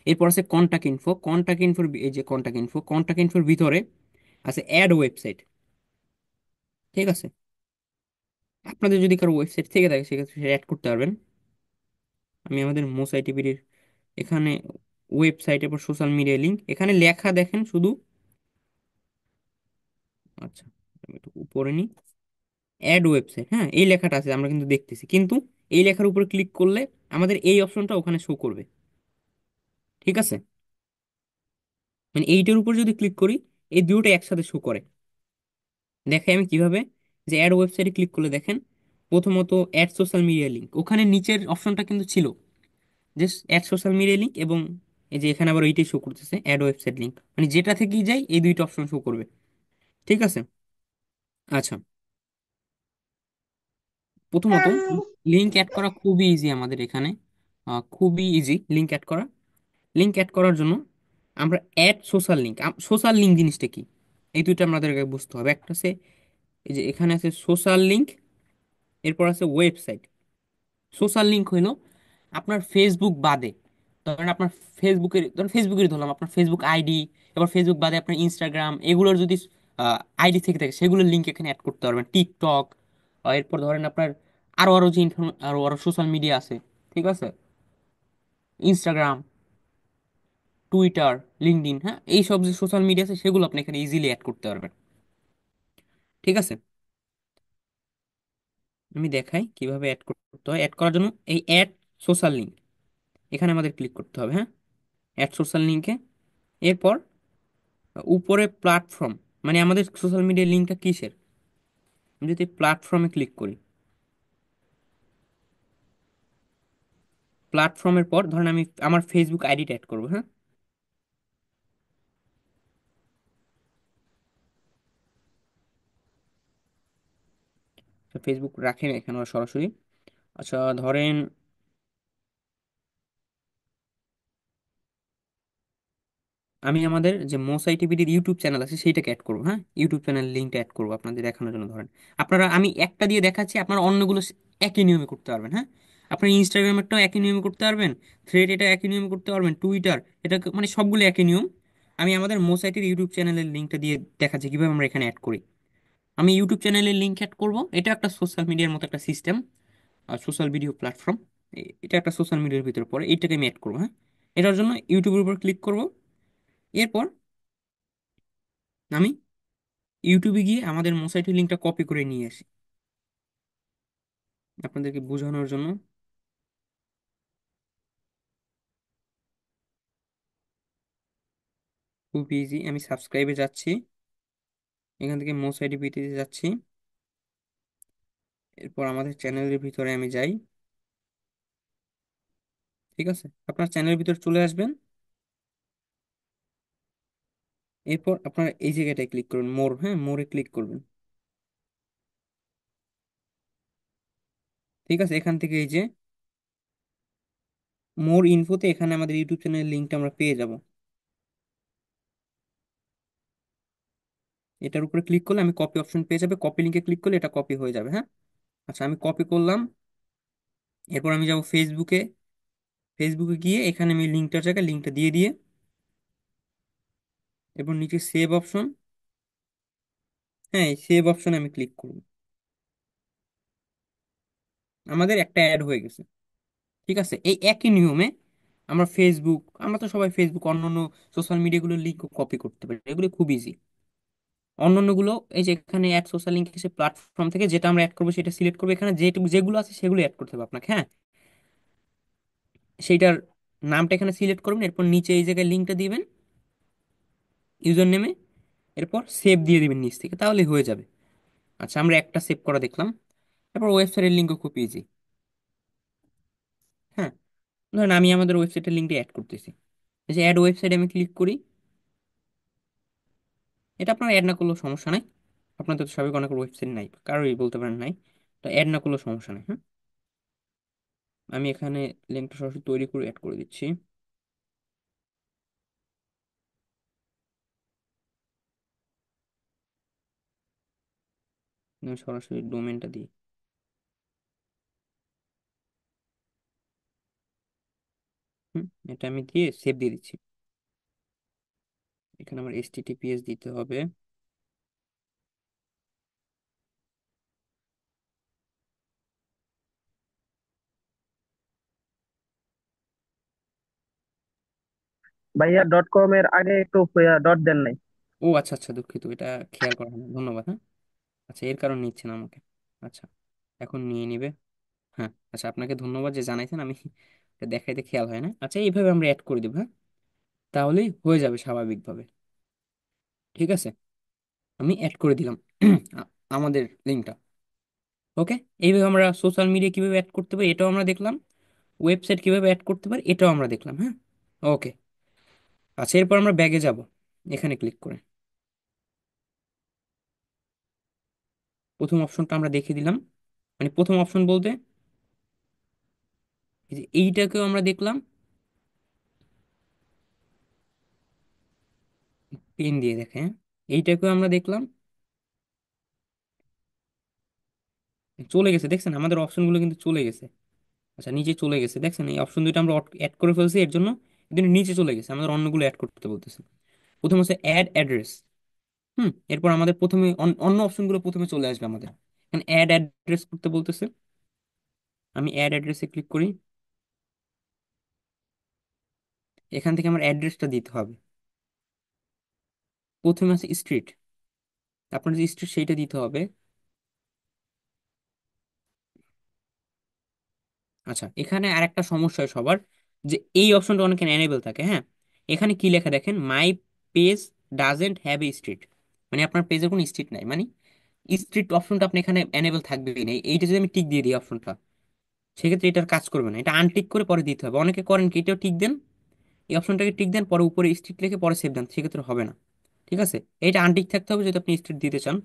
এরপর আছে কন্টাক্ট ইনফো, কন্টাক্ট ইনফোর এই যে কন্টাক্ট ইনফো, কন্টাক্ট ইনফোর ভিতরে আছে অ্যাড ওয়েবসাইট। ঠিক আছে, আপনাদের যদি কারো ওয়েবসাইট থেকে থাকে সেক্ষেত্রে সেটা অ্যাড করতে পারবেন। আমি আমাদের মোসাই টিভির এখানে ওয়েবসাইটের পর সোশ্যাল মিডিয়া লিঙ্ক, এখানে লেখা দেখেন শুধু। আচ্ছা, আমি একটু উপরে নিই, অ্যাড ওয়েবসাইট, হ্যাঁ, এই লেখাটা আছে আমরা কিন্তু দেখতেছি, কিন্তু এই লেখার উপরে ক্লিক করলে আমাদের এই অপশনটা ওখানে শো করবে। ঠিক আছে, মানে এইটার উপর যদি ক্লিক করি এই দুটোটা একসাথে শো করে। দেখে আমি কিভাবে, যে অ্যাড ওয়েবসাইটে ক্লিক করলে দেখেন, প্রথমত অ্যাড সোশ্যাল মিডিয়া লিঙ্ক, ওখানে নিচের অপশনটা কিন্তু ছিল যে অ্যাড সোশ্যাল মিডিয়া লিঙ্ক, এবং এই যে এখানে আবার ওইটাই শো করতেছে অ্যাড ওয়েবসাইট লিঙ্ক, মানে যেটা থেকেই যাই এই দুইটা অপশন শো করবে। ঠিক আছে। আচ্ছা, প্রথমত লিঙ্ক অ্যাড করা খুবই ইজি আমাদের এখানে, খুবই ইজি লিঙ্ক অ্যাড করা। লিঙ্ক অ্যাড করার জন্য আমরা add social link, social link জিনিসটা কি এই দুইটা আমাদেরকে বুঝতে হবে। একটা আছে এই যে এখানে আছে সোশ্যাল লিঙ্ক, এরপর আছে ওয়েবসাইট। সোশ্যাল লিঙ্ক হইলো আপনার ফেসবুক বাদে, ধরেন আপনার ফেসবুকের, ধরেন ফেসবুকের ধরলাম আপনার ফেসবুক আইডি, এবার ফেসবুক বাদে আপনার ইনস্টাগ্রাম এগুলোর যদি আইডি থেকে থাকে সেগুলোর লিঙ্ক এখানে অ্যাড করতে পারবেন, টিকটক, এরপর ধরেন আপনার আরো আরো যে আরো আরো সোশ্যাল মিডিয়া আছে, ঠিক আছে, ইনস্টাগ্রাম, টুইটার, লিঙ্কডইন, হ্যাঁ, এই সব যে সোশ্যাল মিডিয়া আছে সেগুলো আপনি এখানে ইজিলি অ্যাড করতে পারবেন। ঠিক আছে, আমি দেখাই কিভাবে অ্যাড করতে হয়। অ্যাড করার জন্য এই অ্যাড সোশ্যাল লিঙ্ক এখানে আমাদের ক্লিক করতে হবে, হ্যাঁ, অ্যাড সোশ্যাল লিঙ্কে। এরপর উপরে প্ল্যাটফর্ম, মানে আমাদের সোশ্যাল মিডিয়ার লিঙ্কটা কিসের, আমি যদি প্ল্যাটফর্মে ক্লিক করি, প্ল্যাটফর্মের পর ধরেন আমি আমার ফেসবুক আইডিটা অ্যাড করবো, হ্যাঁ, ফেসবুক রাখেন এখানে ওরা সরাসরি। আচ্ছা ধরেন আমি আমাদের যে মোস আইটিভিটির ইউটিউব চ্যানেল আছে সেইটাকে অ্যাড করবো, হ্যাঁ, ইউটিউব চ্যানেল লিঙ্কটা অ্যাড করবো আপনাদের দেখানোর জন্য। ধরেন আপনারা, আমি একটা দিয়ে দেখাচ্ছি, আপনারা অন্যগুলো একই নিয়মে করতে পারবেন, হ্যাঁ, আপনার ইনস্টাগ্রামেরটাও একই নিয়মে করতে পারবেন, থ্রেড এটা একই নিয়মে করতে পারবেন, টুইটার এটা, মানে সবগুলো একই নিয়ম। আমি আমাদের মোস আইটির ইউটিউব চ্যানেলের লিঙ্কটা দিয়ে দেখাচ্ছি কিভাবে আমরা এখানে অ্যাড করি। আমি ইউটিউব চ্যানেলের লিঙ্ক অ্যাড করব, এটা একটা সোশ্যাল মিডিয়ার মতো একটা সিস্টেম, সোশ্যাল ভিডিও প্ল্যাটফর্ম, এটা একটা সোশ্যাল মিডিয়ার ভিতরে পড়ে, এইটাকে আমি অ্যাড করবো, হ্যাঁ। এটার জন্য ইউটিউবের উপর ক্লিক করব। এরপর আমি ইউটিউবে গিয়ে আমাদের মোসাইটের লিঙ্কটা কপি করে নিয়ে আসি আপনাদেরকে বোঝানোর জন্য। খুব ইজি, আমি সাবস্ক্রাইবে যাচ্ছি, এখান থেকে মোসাইটি বিটিতে যাচ্ছি, এরপর আমাদের চ্যানেলের ভিতরে আমি যাই। ঠিক আছে, আপনার চ্যানেলের ভিতরে চলে আসবেন। এরপর আপনারা এই জায়গাটায় ক্লিক করুন, মোর, হ্যাঁ, মোরে ক্লিক করবেন। ঠিক আছে, এখান থেকে এই যে মোর ইনফোতে এখানে আমাদের ইউটিউব চ্যানেলের লিঙ্কটা আমরা পেয়ে যাব। এটার উপরে ক্লিক করলে আমি কপি অপশন পেয়ে যাবে, কপি লিঙ্কে ক্লিক করলে এটা কপি হয়ে যাবে, হ্যাঁ। আচ্ছা আমি কপি করলাম। এরপর আমি যাব ফেসবুকে, ফেসবুকে গিয়ে এখানে আমি লিঙ্কটার জায়গায় লিঙ্কটা দিয়ে দিয়ে, এরপর নিচে সেভ অপশন, হ্যাঁ, এই সেভ অপশনে আমি ক্লিক করব। আমাদের একটা অ্যাড হয়ে গেছে। ঠিক আছে, এই একই নিয়মে আমরা ফেসবুক, আমরা তো সবাই ফেসবুক, অন্যান্য সোশ্যাল মিডিয়াগুলোর লিঙ্ক কপি করতে পারি, এগুলো খুব ইজি। অন্যান্যগুলো এই যে এখানে অ্যাড সোশ্যাল লিঙ্ক এসে প্ল্যাটফর্ম থেকে যেটা আমরা অ্যাড করবো সেটা সিলেক্ট করবো, এখানে যেগুলো আছে সেগুলো অ্যাড করতে হবে আপনাকে, হ্যাঁ। সেইটার নামটা এখানে সিলেক্ট করবেন, এরপর নিচে এই জায়গায় লিঙ্কটা দিবেন ইউজার নেমে, এরপর সেভ দিয়ে দিবেন নিচ থেকে, তাহলে হয়ে যাবে। আচ্ছা আমরা একটা সেভ করা দেখলাম। তারপর ওয়েবসাইটের লিঙ্কও খুব ইজি, হ্যাঁ। ধরেন আমি আমাদের ওয়েবসাইটের লিঙ্কটা অ্যাড করতেছি, এই যে অ্যাড ওয়েবসাইট আমি ক্লিক করি। এটা আপনার অ্যাড না করলেও সমস্যা নাই, আপনাদের তো সবাই অনেক ওয়েবসাইট নাই, কারোরই বলতে পারেন নাই, তো অ্যাড না করলেও সমস্যা নেই, হ্যাঁ। আমি এখানে লিঙ্কটা সরাসরি তৈরি করে অ্যাড করে দিচ্ছি। আমি সরাসরি ডোমেনটা দিই। হুম, এটা আমি দিয়ে সেভ দিয়ে দিচ্ছি। এখানে আমার HTTPS দিতে হবে। ভাইয়া .com এর আগে একটু ডট দেন নাই। ও আচ্ছা আচ্ছা, দুঃখিত, এটা খেয়াল করা হয়নি, ধন্যবাদ, হ্যাঁ। আচ্ছা এর কারণ নিচ্ছে না আমাকে। আচ্ছা এখন নিয়ে নিবে। হ্যাঁ আচ্ছা, আপনাকে ধন্যবাদ যে জানাইছেন, আমি এটা দেখাইতে খেয়াল হয় না। আচ্ছা এইভাবে আমরা অ্যাড করে দেবো, হ্যাঁ, তাহলেই হয়ে যাবে স্বাভাবিকভাবে। ঠিক আছে, আমি অ্যাড করে দিলাম আ- আমাদের লিঙ্কটা। ওকে, এইভাবে আমরা সোশ্যাল মিডিয়া কিভাবে অ্যাড করতে পারি এটাও আমরা দেখলাম, ওয়েবসাইট কিভাবে অ্যাড করতে পারি এটাও আমরা দেখলাম, হ্যাঁ। ওকে, আচ্ছা এরপর আমরা ব্যাগে যাব, এখানে ক্লিক করে প্রথম অপশনটা আমরা দেখিয়ে দিলাম। মানে প্রথম অপশন বলতে এই যে এইটাকেও আমরা দেখলাম, পেন দিয়ে দেখে, হ্যাঁ, এইটাকেও আমরা দেখলাম, চলে গেছে, দেখছেন আমাদের অপশনগুলো কিন্তু চলে গেছে। আচ্ছা নিচে চলে গেছে, দেখছেন এই অপশন দুটো আমরা অ্যাড করে ফেলছি, এর জন্য এদের নিচে চলে গেছে, আমাদের অন্যগুলো অ্যাড করতে বলতেছে। প্রথম হচ্ছে অ্যাড অ্যাড্রেস। হুম, এরপর আমাদের প্রথমে অন্য অপশনগুলো প্রথমে চলে আসবে আমাদের, এখানে অ্যাড অ্যাড্রেস করতে বলতেছে, আমি অ্যাড অ্যাড্রেসে ক্লিক করি। এখান থেকে আমার অ্যাড্রেসটা দিতে হবে। প্রথমে আছে স্ট্রিট, আপনার যে স্ট্রিট সেইটা দিতে হবে। আচ্ছা, এখানে আর একটা সমস্যা হয় সবার, যে এই অপশনটা অনেকের এনেবল থাকে, হ্যাঁ। এখানে কি লেখা দেখেন, my page doesn't have a street, মানে আপনার পেজে কোনো স্ট্রিট নাই, মানে স্ট্রিট অপশনটা আপনি এখানে এনেবল থাকবেই না। এইটা যদি আমি টিক দিয়ে দিই অপশনটা, সেক্ষেত্রে এটার কাজ করবে না, এটা আনটিক করে পরে দিতে হবে। অনেকে করেন কি, এটাও টিক দেন, এই অপশনটাকে টিক দেন, পরে উপরে স্ট্রিট লিখে পরে সেভ দেন, সেক্ষেত্রে হবে না। ঠিক আছে, এইটা আনটিক থাকতে হবে যদি আপনি স্ট্রিট দিতে চান।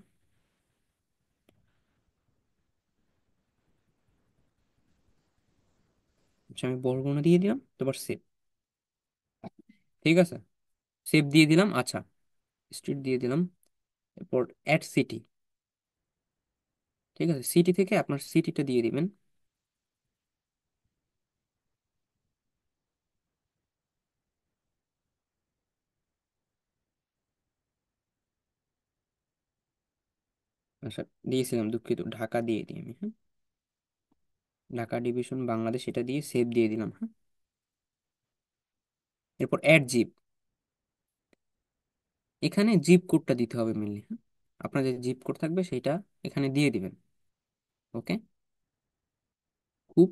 আচ্ছা, আমি বর্গনা দিয়ে দিলাম, তারপর সেভ। ঠিক আছে, সেভ দিয়ে দিলাম। আচ্ছা, স্ট্রিট দিয়ে দিলাম, এরপর অ্যাড সিটি। ঠিক আছে, সিটি থেকে আপনার সিটিটা দিয়ে দিবেন। আচ্ছা, দিয়েছিলাম, দুঃখিত, ঢাকা দিয়ে দিই আমি, হ্যাঁ। ঢাকা ডিভিশন বাংলাদেশ, এটা দিয়ে সেভ দিয়ে দিলাম, হ্যাঁ। এরপর অ্যাড জিপ, এখানে জিপ কোডটা দিতে হবে মেনলি, হ্যাঁ। আপনার যে জিপ কোড থাকবে সেটা এখানে দিয়ে দিবেন। ওকে, খুব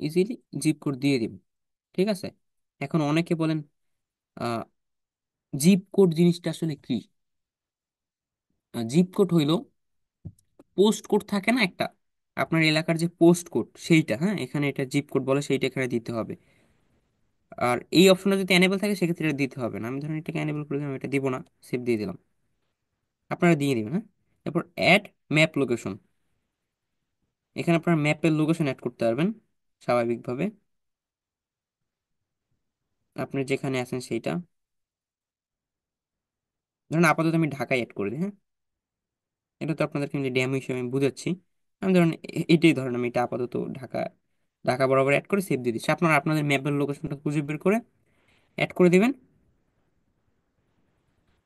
ইজিলি জিপ কোড দিয়ে দিবেন। ঠিক আছে, এখন অনেকে বলেন জিপ কোড জিনিসটা আসলে কি। জিপ কোড হইলো পোস্ট কোড থাকে না একটা, আপনার এলাকার যে পোস্ট কোড সেইটা, হ্যাঁ, এখানে এটা জিপ কোড বলে, সেইটা এখানে দিতে হবে। আর এই অপশনটা যদি এনেবল থাকে সেক্ষেত্রে এটা দিতে হবে না। আমি ধরুন এটাকে এনেবল করে দিলাম, এটা দিব না, সেভ দিয়ে দিলাম। আপনারা দিয়ে দিবেন, হ্যাঁ। এরপর অ্যাড ম্যাপ লোকেশন, এখানে আপনার ম্যাপের লোকেশন অ্যাড করতে পারবেন স্বাভাবিকভাবে, আপনি যেখানে আছেন সেইটা। ধরুন আপাতত আমি ঢাকায় অ্যাড করে দিই, হ্যাঁ। এটা তো আপনাদেরকে আমি ডেমো হিসেবে আমি বুঝাচ্ছি। আমি ধরুন এইটাই ধরেন, আমি এটা আপাতত ঢাকা, ঢাকা বরাবর অ্যাড করে সেভ দিয়ে দিচ্ছি। আপনারা আপনাদের ম্যাপের লোকেশনটা খুঁজে বের করে অ্যাড করে দিবেন,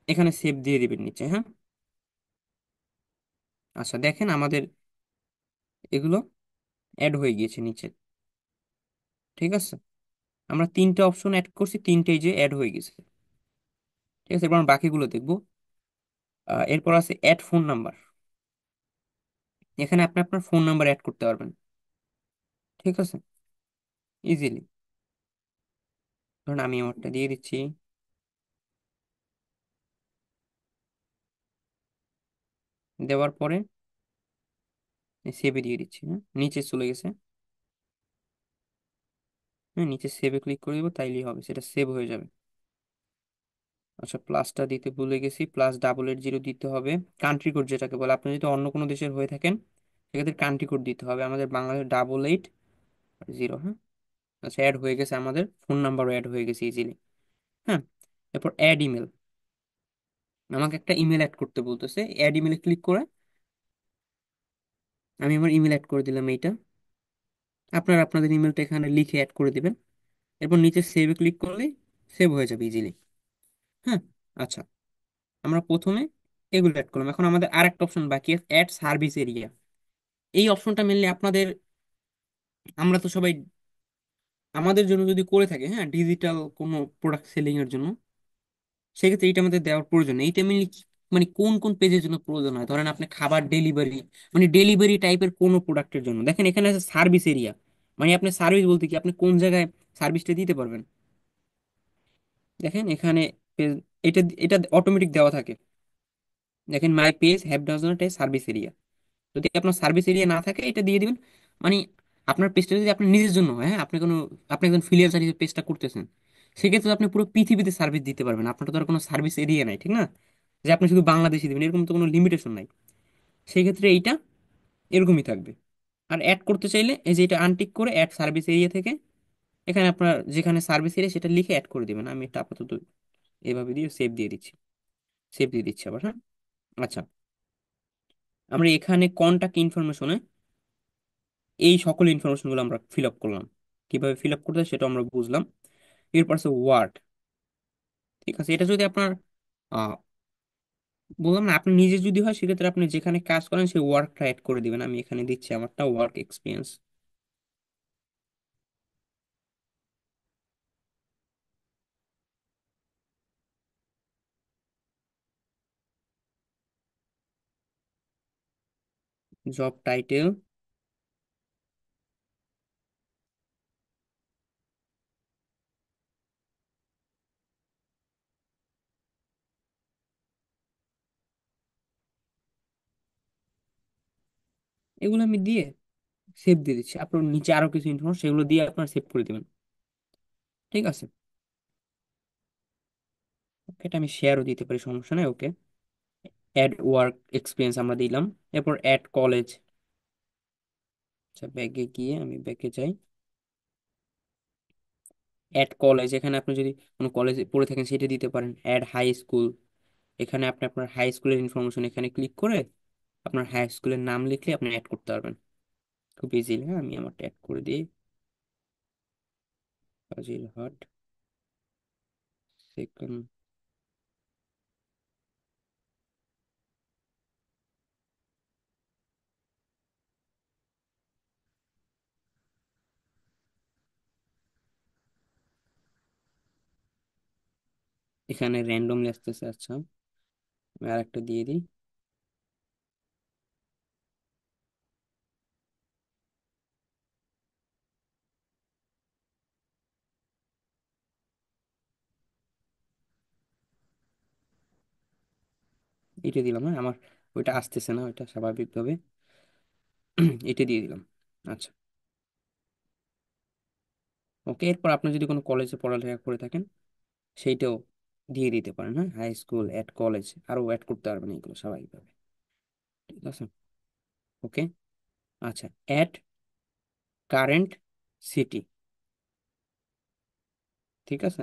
এখানে সেভ দিয়ে দিবেন নিচে, হ্যাঁ। আচ্ছা, দেখেন আমাদের এগুলো অ্যাড হয়ে গিয়েছে নিচে। ঠিক আছে, আমরা তিনটে অপশন অ্যাড করছি, তিনটেই যে অ্যাড হয়ে গেছে। ঠিক আছে, এবার আমরা বাকিগুলো দেখবো। এরপর আছে অ্যাড ফোন নাম্বার, এখানে আপনি আপনার ফোন নাম্বার অ্যাড করতে পারবেন। ঠিক আছে, ইজিলি। ধরুন আমি আমারটা দিয়ে দিচ্ছি, দেওয়ার পরে সেভে দিয়ে দিচ্ছি, হ্যাঁ, নিচে চলে গেছে। হ্যাঁ, নিচে সেভে ক্লিক করে দিব, তাইলেই হবে, সেটা সেভ হয়ে যাবে। আচ্ছা, প্লাসটা দিতে ভুলে গেছি, +880 দিতে হবে। কান্ট্রি কোড যেটাকে বলে, আপনি যদি অন্য কোনো দেশের হয়ে থাকেন সেক্ষেত্রে কান্ট্রি কোড দিতে হবে। আমাদের বাংলাদেশ 880, হ্যাঁ। আচ্ছা, অ্যাড হয়ে গেছে, আমাদের ফোন নাম্বারও অ্যাড হয়ে গেছে ইজিলি, হ্যাঁ। এরপর অ্যাড ইমেল, আমাকে একটা ইমেল অ্যাড করতে বলতেছে। অ্যাড ইমেলে ক্লিক করে আমি আমার ইমেল অ্যাড করে দিলাম এইটা। আপনারা আপনাদের ইমেলটা এখানে লিখে অ্যাড করে দিবেন। এরপর নিচে সেভে ক্লিক করলে সেভ হয়ে যাবে ইজিলি, হ্যাঁ। আচ্ছা, আমরা প্রথমে এগুলো অ্যাড করলাম, এখন আমাদের আরেকটা অপশন বাকি আছে, অ্যাড সার্ভিস এরিয়া। এই অপশনটা মেনলি আপনাদের, আমরা তো সবাই আমাদের জন্য যদি করে থাকে, হ্যাঁ, ডিজিটাল কোনো প্রোডাক্ট সেলিং এর জন্য, সেক্ষেত্রে এইটা আমাদের দেওয়ার প্রয়োজন নেই। এইটা মেনলি মানে কোন কোন পেজের জন্য প্রয়োজন হয়, ধরেন আপনি খাবার ডেলিভারি, মানে ডেলিভারি টাইপের কোনো প্রোডাক্টের জন্য। দেখেন এখানে আছে সার্ভিস এরিয়া, মানে আপনি সার্ভিস বলতে কি, আপনি কোন জায়গায় সার্ভিসটা দিতে পারবেন। দেখেন এখানে এটা এটা অটোমেটিক দেওয়া থাকে। দেখেন my page have does not a service area, যদি আপনার সার্ভিস এরিয়া না থাকে এটা দিয়ে দিবেন। মানে আপনার পেজটা যদি আপনার নিজের জন্য হয়, হ্যাঁ, আপনি একজন ফ্রিল্যান্সার হিসেবে পেজটা করতেছেন, সেক্ষেত্রে আপনি পুরো পৃথিবীতে সার্ভিস দিতে পারবেন, আপনার তো আর কোনো সার্ভিস এরিয়া নাই, ঠিক না, যে আপনি শুধু বাংলাদেশে দিবেন, এরকম তো কোনো লিমিটেশন নাই। সেই ক্ষেত্রে এইটা এরকমই থাকবে। আর অ্যাড করতে চাইলে এই যে এটা আনটিক করে অ্যাড সার্ভিস এরিয়া থেকে এখানে আপনার যেখানে সার্ভিস এরিয়া সেটা লিখে অ্যাড করে দিবেন। আমি এটা আপাতত এভাবে দিয়ে সেভ দিয়ে দিচ্ছি, সেভ দিয়ে দিচ্ছি আবার, হ্যাঁ। আচ্ছা, আমরা এখানে কন্টাক্ট ইনফরমেশনে এই সকল ইনফরমেশন গুলো আমরা ফিল আপ করলাম। কিভাবে ফিল আপ করতে হয় সেটা আমরা বুঝলাম। এরপর আছে ওয়ার্ড। ঠিক আছে, এটা যদি আপনার বললাম না, আপনি নিজে যদি হয় সেক্ষেত্রে আপনি যেখানে কাজ করেন সেই ওয়ার্কটা অ্যাড করে দিবেন। আমি এখানে দিচ্ছি আমারটা ওয়ার্ক এক্সপিরিয়েন্স। জব টাইটেল, এগুলো আমি দিয়ে সেভ দিয়ে দিচ্ছি। আপনার নিচে আরো কিছু ইনফরমেশন সেগুলো দিয়ে আপনার সেভ করে দিবেন। ঠিক আছে, ওকে, এটা আমি শেয়ারও দিতে পারি, সমস্যা নেই। ওকে, অ্যাড ওয়ার্ক এক্সপিরিয়েন্স আমরা দিলাম। এরপর অ্যাড কলেজ। আচ্ছা, ব্যাগে গিয়ে আমি ব্যাগে যাই। অ্যাড কলেজ, এখানে আপনি যদি কোনো কলেজে পড়ে থাকেন সেটা দিতে পারেন। অ্যাড হাই স্কুল, এখানে আপনি আপনার হাই স্কুলের ইনফরমেশন এখানে ক্লিক করে আপনার হাই স্কুলের নাম লিখলে আপনি অ্যাড করতে পারবেন খুব ইজিলি। হ্যাঁ, আমি আমারটা অ্যাড করে দিই। ফাজিলহাট সেকেন্ড। এখানে র্যান্ডমলি আসতেছে। আচ্ছা, আমি আরেকটা দিয়ে দিই। এটা দিলাম। হ্যাঁ, আমার ওইটা আসতেছে না, ওইটা স্বাভাবিকভাবে এটা দিয়ে দিলাম। আচ্ছা, ওকে, এরপর আপনি যদি কোনো কলেজে পড়ালেখা করে থাকেন সেইটাও দিয়ে দিতে পারেন। হ্যাঁ, হাই স্কুল অ্যাট কলেজ আরো অ্যাড করতে পারবেন এগুলো স্বাভাবিকভাবে। ঠিক আছে, ওকে। আচ্ছা, অ্যাট কারেন্ট সিটি। ঠিক আছে,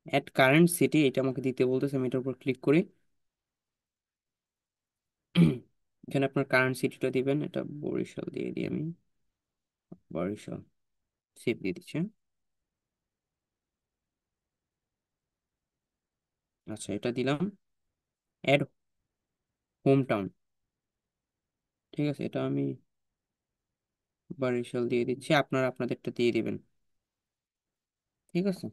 অ্যাট কারেন্ট সিটি এটা আমাকে দিতে বলতেছে, আমি এটার উপর ক্লিক করি। এখানে আপনার কারেন্ট সিটিটা দিবেন, এটা বরিশাল দিয়ে দিই আমি। বরিশাল, সেভ দিয়ে দিচ্ছি, হ্যাঁ? আচ্ছা, এটা দিলাম। Add hometown. ঠিক আছে, এটা আমি বরিশাল দিয়ে দিচ্ছি, আপনারা আপনাদেরটা দিয়ে দিবেন। ঠিক আছে,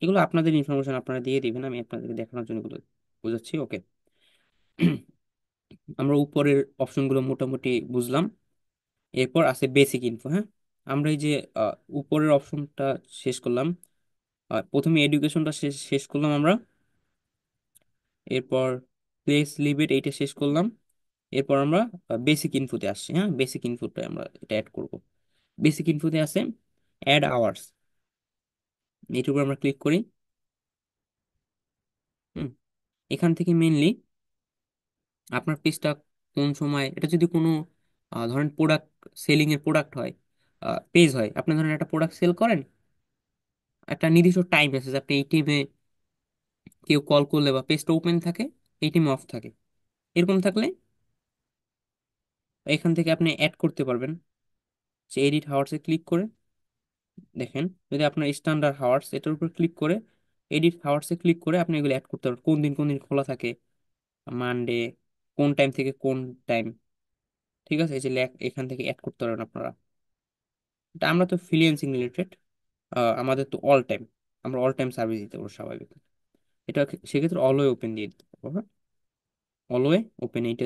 এগুলো আপনাদের ইনফরমেশন আপনারা দিয়ে দিবেন, আমি আপনাদের দেখানোর জন্য এগুলো বোঝাচ্ছি। ওকে, আমরা উপরের অপশনগুলো মোটামুটি বুঝলাম। এরপর আছে বেসিক ইনফো। হ্যাঁ, আমরা এই যে উপরের অপশনটা শেষ করলাম। প্রথমে এডুকেশনটা শেষ শেষ করলাম আমরা। এরপর প্লেস লিভ ইট এইটা শেষ করলাম। এরপর আমরা বেসিক ইনফোতে আসছি। হ্যাঁ, বেসিক ইনফোতে আমরা এটা অ্যাড করব। বেসিক ইনফোতে আছে অ্যাড আওয়ার্স, এইটার উপর আমরা ক্লিক করি। হুম, এখান থেকে মেনলি আপনার পেজটা কোন সময়, এটা যদি কোনো ধরেন প্রোডাক্ট সেলিং এর প্রোডাক্ট হয়, পেজ হয়, আপনি ধরেন একটা প্রোডাক্ট সেল করেন, একটা নির্দিষ্ট টাইম আছে যে আপনি এই টাইমে কেউ কল করলে বা পেজটা ওপেন থাকে, এই টাইমে অফ থাকে, এরকম থাকলে এখান থেকে আপনি অ্যাড করতে পারবেন। সে এডিট হাওয়ার্সে ক্লিক করে দেখেন, যদি আপনার স্ট্যান্ডার্ড হাওয়ার্স এটার উপর ক্লিক করে এডিট হাওয়ার্সে ক্লিক করে আপনি এগুলো অ্যাড করতে পারবেন, কোন দিন খোলা থাকে, মানডে কোন টাইম থেকে কোন টাইম। ঠিক আছে, এই যে এখান থেকে অ্যাড করতে পারবেন আপনারা। এটা আমরা তো ফ্রিল্যান্সিং রিলেটেড, আমাদের তো অল টাইম, আমরা অল টাইম সার্ভিস দিতে পারবো স্বাভাবিক। এটা সেক্ষেত্রে অলওয়ে ওপেন দিয়ে দিতে পারবো। হ্যাঁ, অলওয়ে ওপেন এইটা,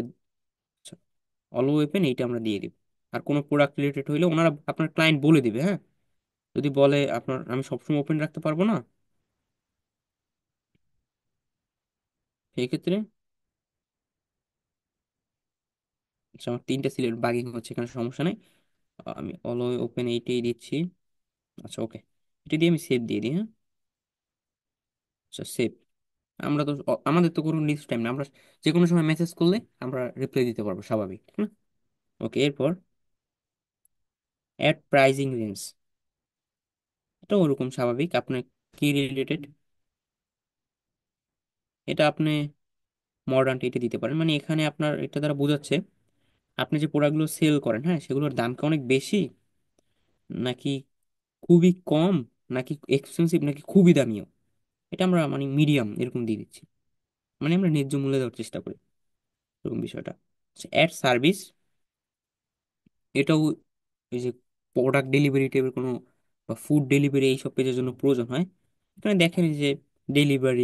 অলওয়ে ওপেন এইটা আমরা দিয়ে দিব। আর কোনো প্রোডাক্ট রিলেটেড হইলে ওনারা আপনার ক্লায়েন্ট বলে দিবে। হ্যাঁ, যদি বলে আপনার আমি সবসময় ওপেন রাখতে পারবো না, সেই ক্ষেত্রে আচ্ছা, আমার তিনটা সিলেক্ট বাগিং হচ্ছে এখানে, সমস্যা নেই। আমি অলওয়ে ওপেন এইটাই দিচ্ছি। আচ্ছা, ওকে, এটা দিয়ে আমি সেভ দিয়ে দিই। হ্যাঁ, আচ্ছা, সেভ। আমরা তো আমাদের তো কোনো নির্দিষ্ট টাইম না, আমরা যে কোনো সময় মেসেজ করলে আমরা রিপ্লাই দিতে পারবো স্বাভাবিক। হ্যাঁ, ওকে, এরপর অ্যাড প্রাইজিং রেঞ্জ, এটা ওরকম স্বাভাবিক, আপনার কি রিলেটেড এটা আপনি মডার্ন এটা দিতে পারেন। মানে এখানে আপনার এটা দ্বারা বোঝাচ্ছে আপনি যে প্রোডাক্টগুলো সেল করেন, হ্যাঁ, সেগুলোর দাম কি অনেক বেশি, নাকি খুবই কম, নাকি এক্সপেন্সিভ, নাকি খুবই দামিও। এটা আমরা মানে মিডিয়াম এরকম দিয়ে দিচ্ছি, মানে আমরা ন্যায্য মূল্যে দেওয়ার চেষ্টা করি। এরকম বিষয়টা। অ্যাড সার্ভিস, এটাও এই যে প্রোডাক্ট ডেলিভারি টাইপের কোনো বা ফুড ডেলিভারি এইসব পেজের জন্য প্রয়োজন হয়। এখানে দেখেন এই যে ডেলিভারি,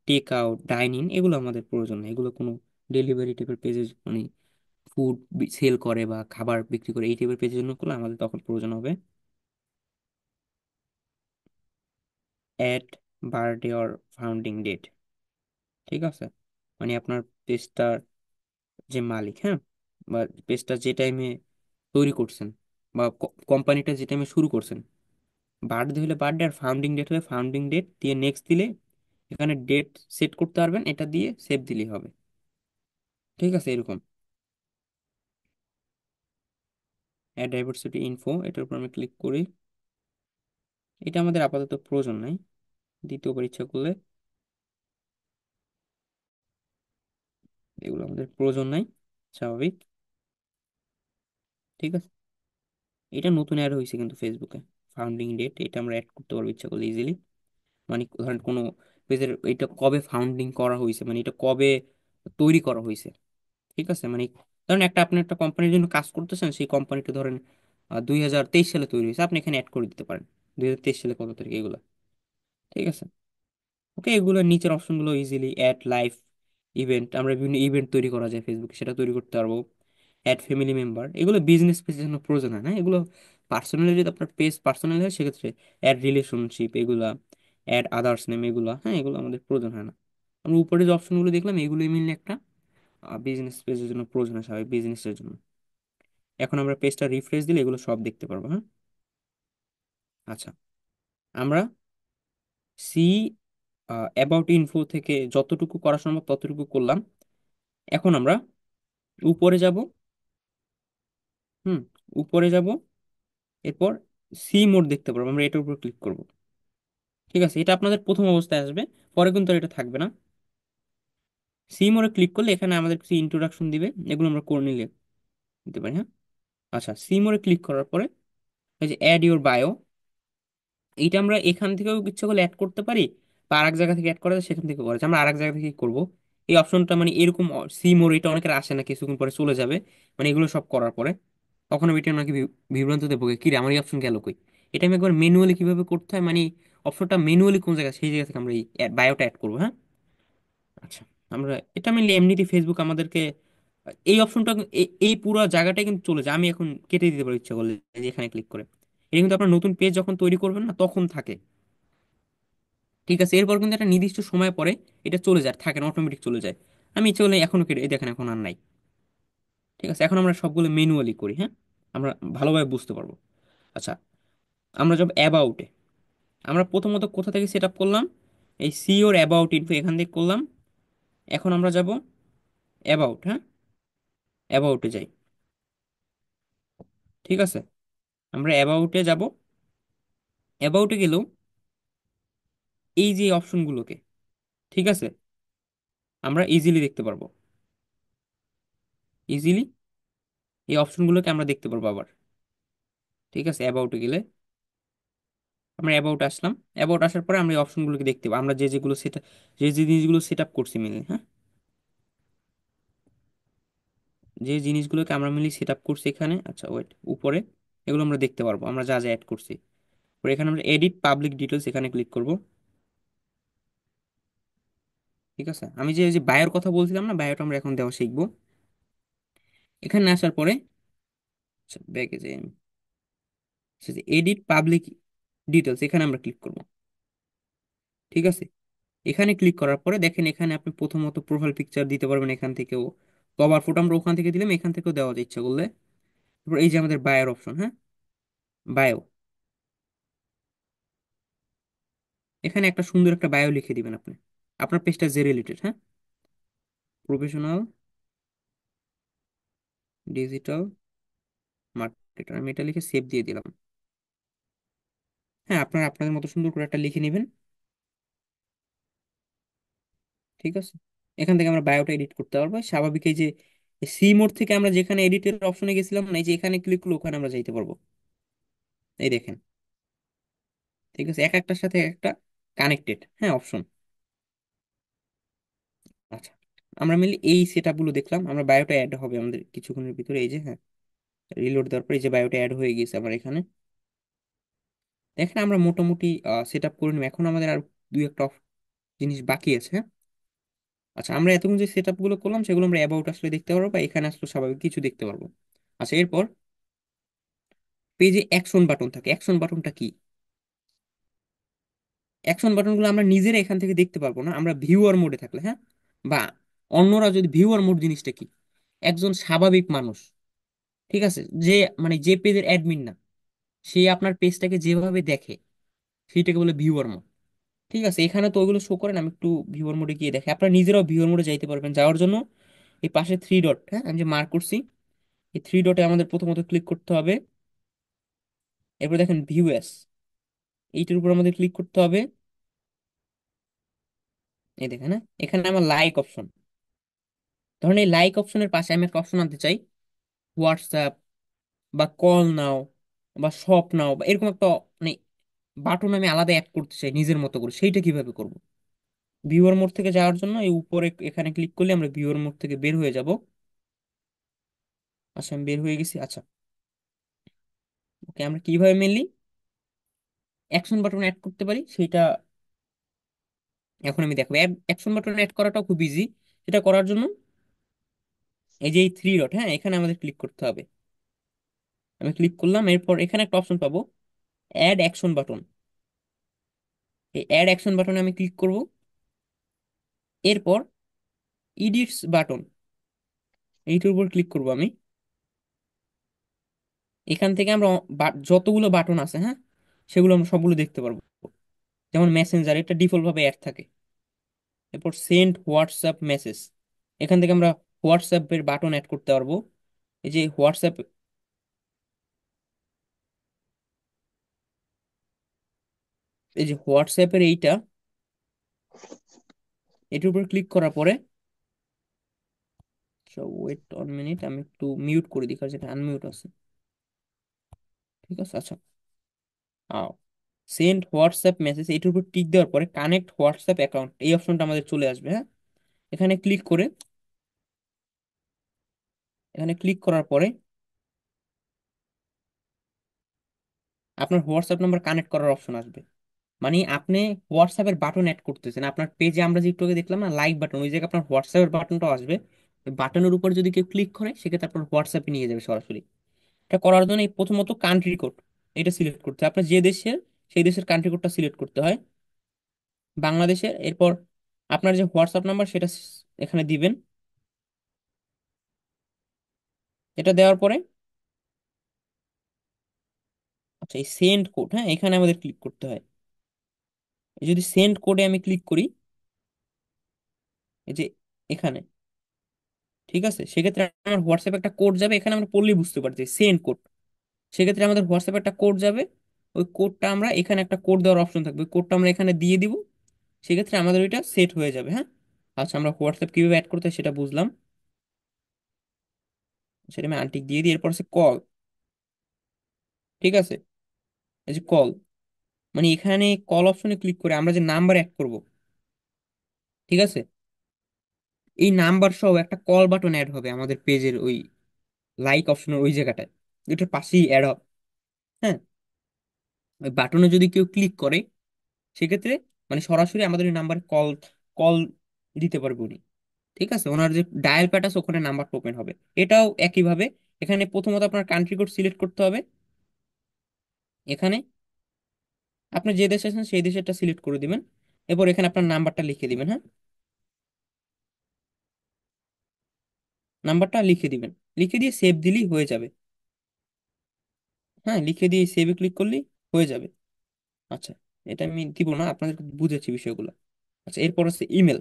টেক আউট, ডাইনিং, এগুলো আমাদের প্রয়োজন নেই। এগুলো কোনো ডেলিভারি টাইপের পেজে মানে ফুড সেল করে বা খাবার বিক্রি করে এই টাইপের পেজের জন্য করলে আমাদের তখন প্রয়োজন হবে at birthday or founding date. ঠিক আছে, মানে আপনার পেজটার যে মালিক, হ্যাঁ, বা পেজটা যে টাইমে তৈরি করছেন বা কোম্পানিটা যে টাইমে শুরু করছেন, বার্থডে হলে বার্থডে আর ফাউন্ডিং ডেট হলে ফাউন্ডিং ডেট দিয়ে নেক্সট দিলে এখানে ডেট সেট করতে পারবেন, এটা দিয়ে সেভ দিলেই হবে। ঠিক আছে, এরকম অ্যাড ডাইভার্সিটি ইনফো, এটার উপর আমি ক্লিক করি। এটা আমাদের আপাতত প্রয়োজন নাই, দ্বিতীয়বার ইচ্ছা করলে, এগুলো আমাদের প্রয়োজন নাই, স্বাভাবিক। ঠিক আছে, এটা নতুন অ্যাড হয়েছে কিন্তু ফেসবুকে, ফাউন্ডিং ডেট, এটা আমরা অ্যাড করতে পারবো ইচ্ছা করলে ইজিলি। মানে ধরেন কোনো পেজের এটা কবে ফাউন্ডিং করা হয়েছে, মানে এটা কবে তৈরি করা হয়েছে। ঠিক আছে, মানে ধরেন আপনি একটা কোম্পানির জন্য কাজ করতেছেন, সেই কোম্পানিটা ধরেন 2023 সালে তৈরি হয়েছে, আপনি এখানে অ্যাড করে দিতে পারেন 2023 সালে কত তারিখ এগুলো। ঠিক আছে, ওকে, এগুলো নিচের অপশনগুলো ইজিলি অ্যাড লাইভ ইভেন্ট, আমরা বিভিন্ন ইভেন্ট তৈরি করা যায় ফেসবুকে, সেটা তৈরি করতে পারবো। অ্যাড ফ্যামিলি মেম্বার, এগুলো বিজনেস পেজের জন্য প্রয়োজন হয় না, এগুলো পার্সোনালি যদি আপনার পেজ পার্সোনাল হয় সেক্ষেত্রে অ্যাড রিলেশনশিপ এগুলা, অ্যাড আদার্স নেম এগুলা, হ্যাঁ, এগুলো আমাদের প্রয়োজন হয় না। আমরা উপরে যে অপশনগুলো দেখলাম এগুলোই মিললে একটা বিজনেস পেজের জন্য প্রয়োজন হয়, স্বাভাবিক বিজনেসের জন্য। এখন আমরা পেজটা রিফ্রেশ দিলে এগুলো সব দেখতে পারবো, হ্যাঁ। আচ্ছা, আমরা সি অ্যাবাউট ইনফো থেকে যতটুকু করা সম্ভব ততটুকু করলাম। এখন আমরা উপরে যাব, হুম, উপরে যাব, এরপর সি মোড দেখতে পারবো, আমরা এটার উপর ক্লিক করব। ঠিক আছে, এটা আপনাদের প্রথম অবস্থায় আসবে, পরে কিন্তু আর এটা থাকবে না। সি মোডে ক্লিক করলে এখানে আমাদের কিছু ইন্ট্রোডাকশন দিবে, এগুলো আমরা করে নিলে নিতে পারি, হ্যাঁ। আচ্ছা, সি মোডে ক্লিক করার পরে এই যে অ্যাড ইউর বায়ো, এইটা আমরা এখান থেকেও ইচ্ছা করলে অ্যাড করতে পারি, বা আরেক জায়গা থেকে অ্যাড করা যায় সেখান থেকে করা যায়, আমরা আরেক জায়গা থেকে করব। এই অপশনটা মানে এরকম সি মোড, এটা অনেকের আসে না, কিছুক্ষণ পরে চলে যাবে, মানে এগুলো সব করার পরে তখন আমি এটা নাকি বিভ্রান্ততে ভোগে, কি রে আমার এই অপশন গেল কই। এটা আমি একবার ম্যানুয়ালি কিভাবে করতে হয়, মানে অপশনটা ম্যানুয়ালি কোন জায়গায় সেই জায়গা থেকে আমরা এই বায়োটা অ্যাড করবো, হ্যাঁ। আচ্ছা, আমরা এটা মেনলি এমনিতে ফেসবুক আমাদেরকে এই অপশনটা, এই পুরো জায়গাটাই কিন্তু চলে যায়, আমি এখন কেটে দিতে পারি ইচ্ছা করলে, এই যে এখানে ক্লিক করে। এটা কিন্তু আপনার নতুন পেজ যখন তৈরি করবেন না তখন থাকে। ঠিক আছে, এরপর কিন্তু একটা নির্দিষ্ট সময় পরে এটা চলে যায়, থাকে না, অটোমেটিক চলে যায়। আমি ইচ্ছে করলে এখনো কেটে, এই দেখেন এখন আর নাই। ঠিক আছে, এখন আমরা সবগুলো ম্যানুয়ালি করি, হ্যাঁ, আমরা ভালোভাবে বুঝতে পারবো। আচ্ছা, আমরা যাব অ্যাবাউটে, আমরা প্রথমত কোথা থেকে সেট আপ করলাম, এই সি ওর অ্যাবাউট ইনফো এখান থেকে করলাম। এখন আমরা যাব অ্যাবাউট, হ্যাঁ, অ্যাবাউটে যাই। ঠিক আছে, আমরা অ্যাবাউটে যাব, অ্যাবাউটে গেলেও এই যে অপশনগুলোকে, ঠিক আছে, আমরা ইজিলি দেখতে পারবো, ইজিলি এই অপশনগুলোকে আমরা দেখতে পারবো আবার। ঠিক আছে, অ্যাবাউটে গেলে আমরা অ্যাবাউট আসলাম, অ্যাবাউট আসার পরে আমরা এই অপশনগুলোকে দেখতে পাবো, আমরা যে যেগুলো সেটা, যে যে জিনিসগুলো সেট আপ করছি মিলে, হ্যাঁ, যে জিনিসগুলোকে আমরা মিলে সেট আপ করছি এখানে। আচ্ছা ওয়েট, উপরে এগুলো আমরা দেখতে পারবো, আমরা যা যা অ্যাড করছি। পরে এখানে আমরা এডিট পাবলিক ডিটেলস, এখানে ক্লিক করব। ঠিক আছে, আমি যে যে বায়োর কথা বলছিলাম না, বায়োটা আমরা এখন দেওয়া শিখবো। এখানে আসার পরে ব্যাকে যে এডিট পাবলিক ডিটেলস, এখানে আমরা ক্লিক করব। ঠিক আছে, এখানে ক্লিক করার পরে দেখেন এখানে আপনি প্রথমত প্রোফাইল পিকচার দিতে পারবেন, এখান থেকেও কভার ফটো আমরা ওখান থেকে দিলাম, এখান থেকেও দেওয়া যায় ইচ্ছা করলে। তারপর এই যে আমাদের বায়োর অপশন, হ্যাঁ, বায়ো, এখানে একটা সুন্দর একটা বায়ো লিখে দিবেন আপনি, আপনার পেজটা যে রিলেটেড, হ্যাঁ, প্রফেশনাল ডিজিটাল মার্কেটার, আমি এটা লিখে সেভ দিয়ে দিলাম। হ্যাঁ, আপনারা আপনাদের মতো সুন্দর করে একটা লিখে নেবেন। ঠিক আছে, এখান থেকে আমরা বায়োটা এডিট করতে পারবো স্বাভাবিক, এই যে সি মোড থেকে আমরা যেখানে এডিটের অপশনে গেছিলাম না, এই যে এখানে ক্লিক করলে ওখানে আমরা যাইতে পারবো, এই দেখেন। ঠিক আছে, এক একটার সাথে এক একটা কানেক্টেড, হ্যাঁ, অপশন। আচ্ছা, আমরা মিলে এই সেট আপ গুলো দেখলাম, আমরা বায়োটা অ্যাড হবে আমাদের কিছুক্ষণের ভিতরে। এই যে হ্যাঁ, রিলোড দেওয়ার পরে এই যে বায়োটা অ্যাড হয়ে গেছে আমার এখানে। দেখেন আমরা মোটামুটি সেট আপ করে নিব। এখন আমাদের আর দুই একটা জিনিস বাকি আছে, হ্যাঁ। আচ্ছা, আমরা এতক্ষণ যে সেট আপ গুলো করলাম সেগুলো আমরা অ্যাবাউট আসলে দেখতে পারবো, বা এখানে আসলে স্বাভাবিক কিছু দেখতে পারবো। আচ্ছা, এরপর পেজে অ্যাকশন বাটন থাকে। অ্যাকশন বাটনটা কি? অ্যাকশন বাটনগুলো আমরা নিজেরা এখান থেকে দেখতে পারবো না, আমরা ভিউয়ার মোডে থাকলে, হ্যাঁ, বা অন্যরা যদি ভিউয়ার মোড জিনিসটা কি, একজন স্বাভাবিক মানুষ, ঠিক আছে, যে মানে যে পেজের অ্যাডমিন না, সে আপনার পেজটাকে যেভাবে দেখে সেইটাকে বলে ভিউয়ার মোড। ঠিক আছে, এখানে তো ওইগুলো শো করেন, আমি একটু ভিউয়ার মোডে গিয়ে দেখে আপনারা নিজেরাও ভিউয়ার মোডে যাইতে পারবেন। যাওয়ার জন্য এই পাশে থ্রি ডট, হ্যাঁ, আমি যে মার্ক করছি, এই থ্রি ডটে আমাদের প্রথমত ক্লিক করতে হবে। এরপর দেখেন ভিউ এস, এইটার উপর আমাদের ক্লিক করতে হবে। এই দেখেন, হ্যাঁ, এখানে আমার লাইক অপশন, ধরেন এই লাইক অপশনের পাশে আমি একটা অপশন আনতে চাই, হোয়াটসঅ্যাপ বা কল নাও বা শপ নাও বা এরকম একটা মানে বাটন আমি আলাদা অ্যাড করতে চাই নিজের মতো করে। সেইটা কিভাবে করব? ভিউয়ার মোড থেকে যাওয়ার জন্য এই উপরে এখানে ক্লিক করলে আমরা ভিউয়ার মোড থেকে বের হয়ে যাব। আচ্ছা, আমি বের হয়ে গেছি। আচ্ছা, ওকে, আমরা কিভাবে মেনলি অ্যাকশন বাটন অ্যাড করতে পারি সেটা এখন আমি দেখবো। অ্যাকশন বাটন অ্যাড করাটাও খুব ইজি। সেটা করার জন্য এই যে এই থ্রি ডট, হ্যাঁ, এখানে আমাদের ক্লিক করতে হবে। আমি ক্লিক করলাম, এরপর এখানে একটা অপশন পাবো, অ্যাড অ্যাকশন বাটন। এই অ্যাড অ্যাকশন বাটনে আমি ক্লিক করব। এরপর ইডিটস বাটন, এইটার উপর ক্লিক করব আমি। এখান থেকে আমরা যতগুলো বাটন আছে, হ্যাঁ, সেগুলো আমরা সবগুলো দেখতে পারবো। যেমন মেসেঞ্জার, এটা ডিফল্ট ভাবে অ্যাড থাকে। এরপর সেন্ড হোয়াটসঅ্যাপ মেসেজ, এখান থেকে আমরা হোয়াটসঅ্যাপের বাটন অ্যাড করতে পারবো। এই যে হোয়াটসঅ্যাপ, এই যে হোয়াটসঅ্যাপের এইটা, এটার উপর ক্লিক করার পরে ওয়েট অন মিনিট, আমি একটু মিউট করে দিই কারণ যেটা আনমিউট আছে। ঠিক আছে, আচ্ছা, সেন্ড হোয়াটসঅ্যাপ মেসেজ, এইটার উপর টিক দেওয়ার পরে কানেক্ট হোয়াটসঅ্যাপ অ্যাকাউন্ট, এই অপশনটা আমাদের চলে আসবে, হ্যাঁ। এখানে ক্লিক করে, এখানে ক্লিক করার পরে আপনার হোয়াটসঅ্যাপ নাম্বার কানেক্ট করার অপশন আসবে। মানে আপনি হোয়াটসঅ্যাপের বাটন অ্যাড করতেছেন আপনার পেজে। আমরা যে একটু আগে দেখলাম না লাইক বাটন, ওই জায়গায় আপনার হোয়াটসঅ্যাপের বাটনটাও আসবে। ওই বাটনের উপর যদি কেউ ক্লিক করে সেক্ষেত্রে আপনার হোয়াটসঅ্যাপে নিয়ে যাবে সরাসরি। এটা করার জন্য এই প্রথমত কান্ট্রি কোড, এটা সিলেক্ট করতে হয়। আপনার যে দেশের, সেই দেশের কান্ট্রি কোডটা সিলেক্ট করতে হয়, বাংলাদেশের। এরপর আপনার যে হোয়াটসঅ্যাপ নাম্বার সেটা এখানে দিবেন। এটা দেওয়ার পরে আচ্ছা, এই সেন্ড কোড, হ্যাঁ, এখানে আমাদের ক্লিক করতে হয়। এই যদি সেন্ড কোডে আমি ক্লিক করি, এই যে এখানে, ঠিক আছে, সেক্ষেত্রে আমার হোয়াটসঅ্যাপে একটা কোড যাবে। এখানে আমরা পড়লেই বুঝতে পারছি সেন্ড কোড। সেক্ষেত্রে আমাদের হোয়াটসঅ্যাপে একটা কোড যাবে। ওই কোডটা আমরা এখানে একটা কোড দেওয়ার অপশন থাকবে, ওই কোডটা আমরা এখানে দিয়ে দিব। সেক্ষেত্রে আমাদের ওইটা সেট হয়ে যাবে, হ্যাঁ। আচ্ছা, আমরা হোয়াটসঅ্যাপ কিভাবে অ্যাড করতে হয় সেটা বুঝলাম, সেটা আমি আন্টিক দিয়ে দিই। এরপর আছে কল, ঠিক আছে, এই যে কল, মানে এখানে কল অপশনে ক্লিক করে আমরা যে নাম্বার অ্যাড করব, ঠিক আছে, এই নাম্বার সহ একটা কল বাটন অ্যাড হবে আমাদের পেজের ওই লাইক অপশনের ওই জায়গাটায়, এটার পাশেই অ্যাড হবে, হ্যাঁ। ওই বাটনে যদি কেউ ক্লিক করে সেক্ষেত্রে মানে সরাসরি আমাদের ওই নাম্বারে কল কল দিতে পারবে উনি। ঠিক আছে, ওনার যে ডায়াল প্যাড আছে ওখানে নাম্বারটা ওপেন হবে। এটাও একইভাবে এখানে প্রথমত আপনার কান্ট্রি কোড সিলেক্ট করতে হবে। এখানে আপনি যে দেশে আছেন সেই দেশেরটা সিলেক্ট করে দিবেন। এরপর এখানে আপনার নাম্বারটা লিখে দিবেন, হ্যাঁ, নাম্বারটা লিখে দিবেন। লিখে দিয়ে সেভ দিলেই হয়ে যাবে। হ্যাঁ, লিখে দিয়ে সেভে ক্লিক করলেই হয়ে যাবে। আচ্ছা, এটা আমি দিব না, আপনাদের বুঝেছি বিষয়গুলো। আচ্ছা, এরপর হচ্ছে ইমেল।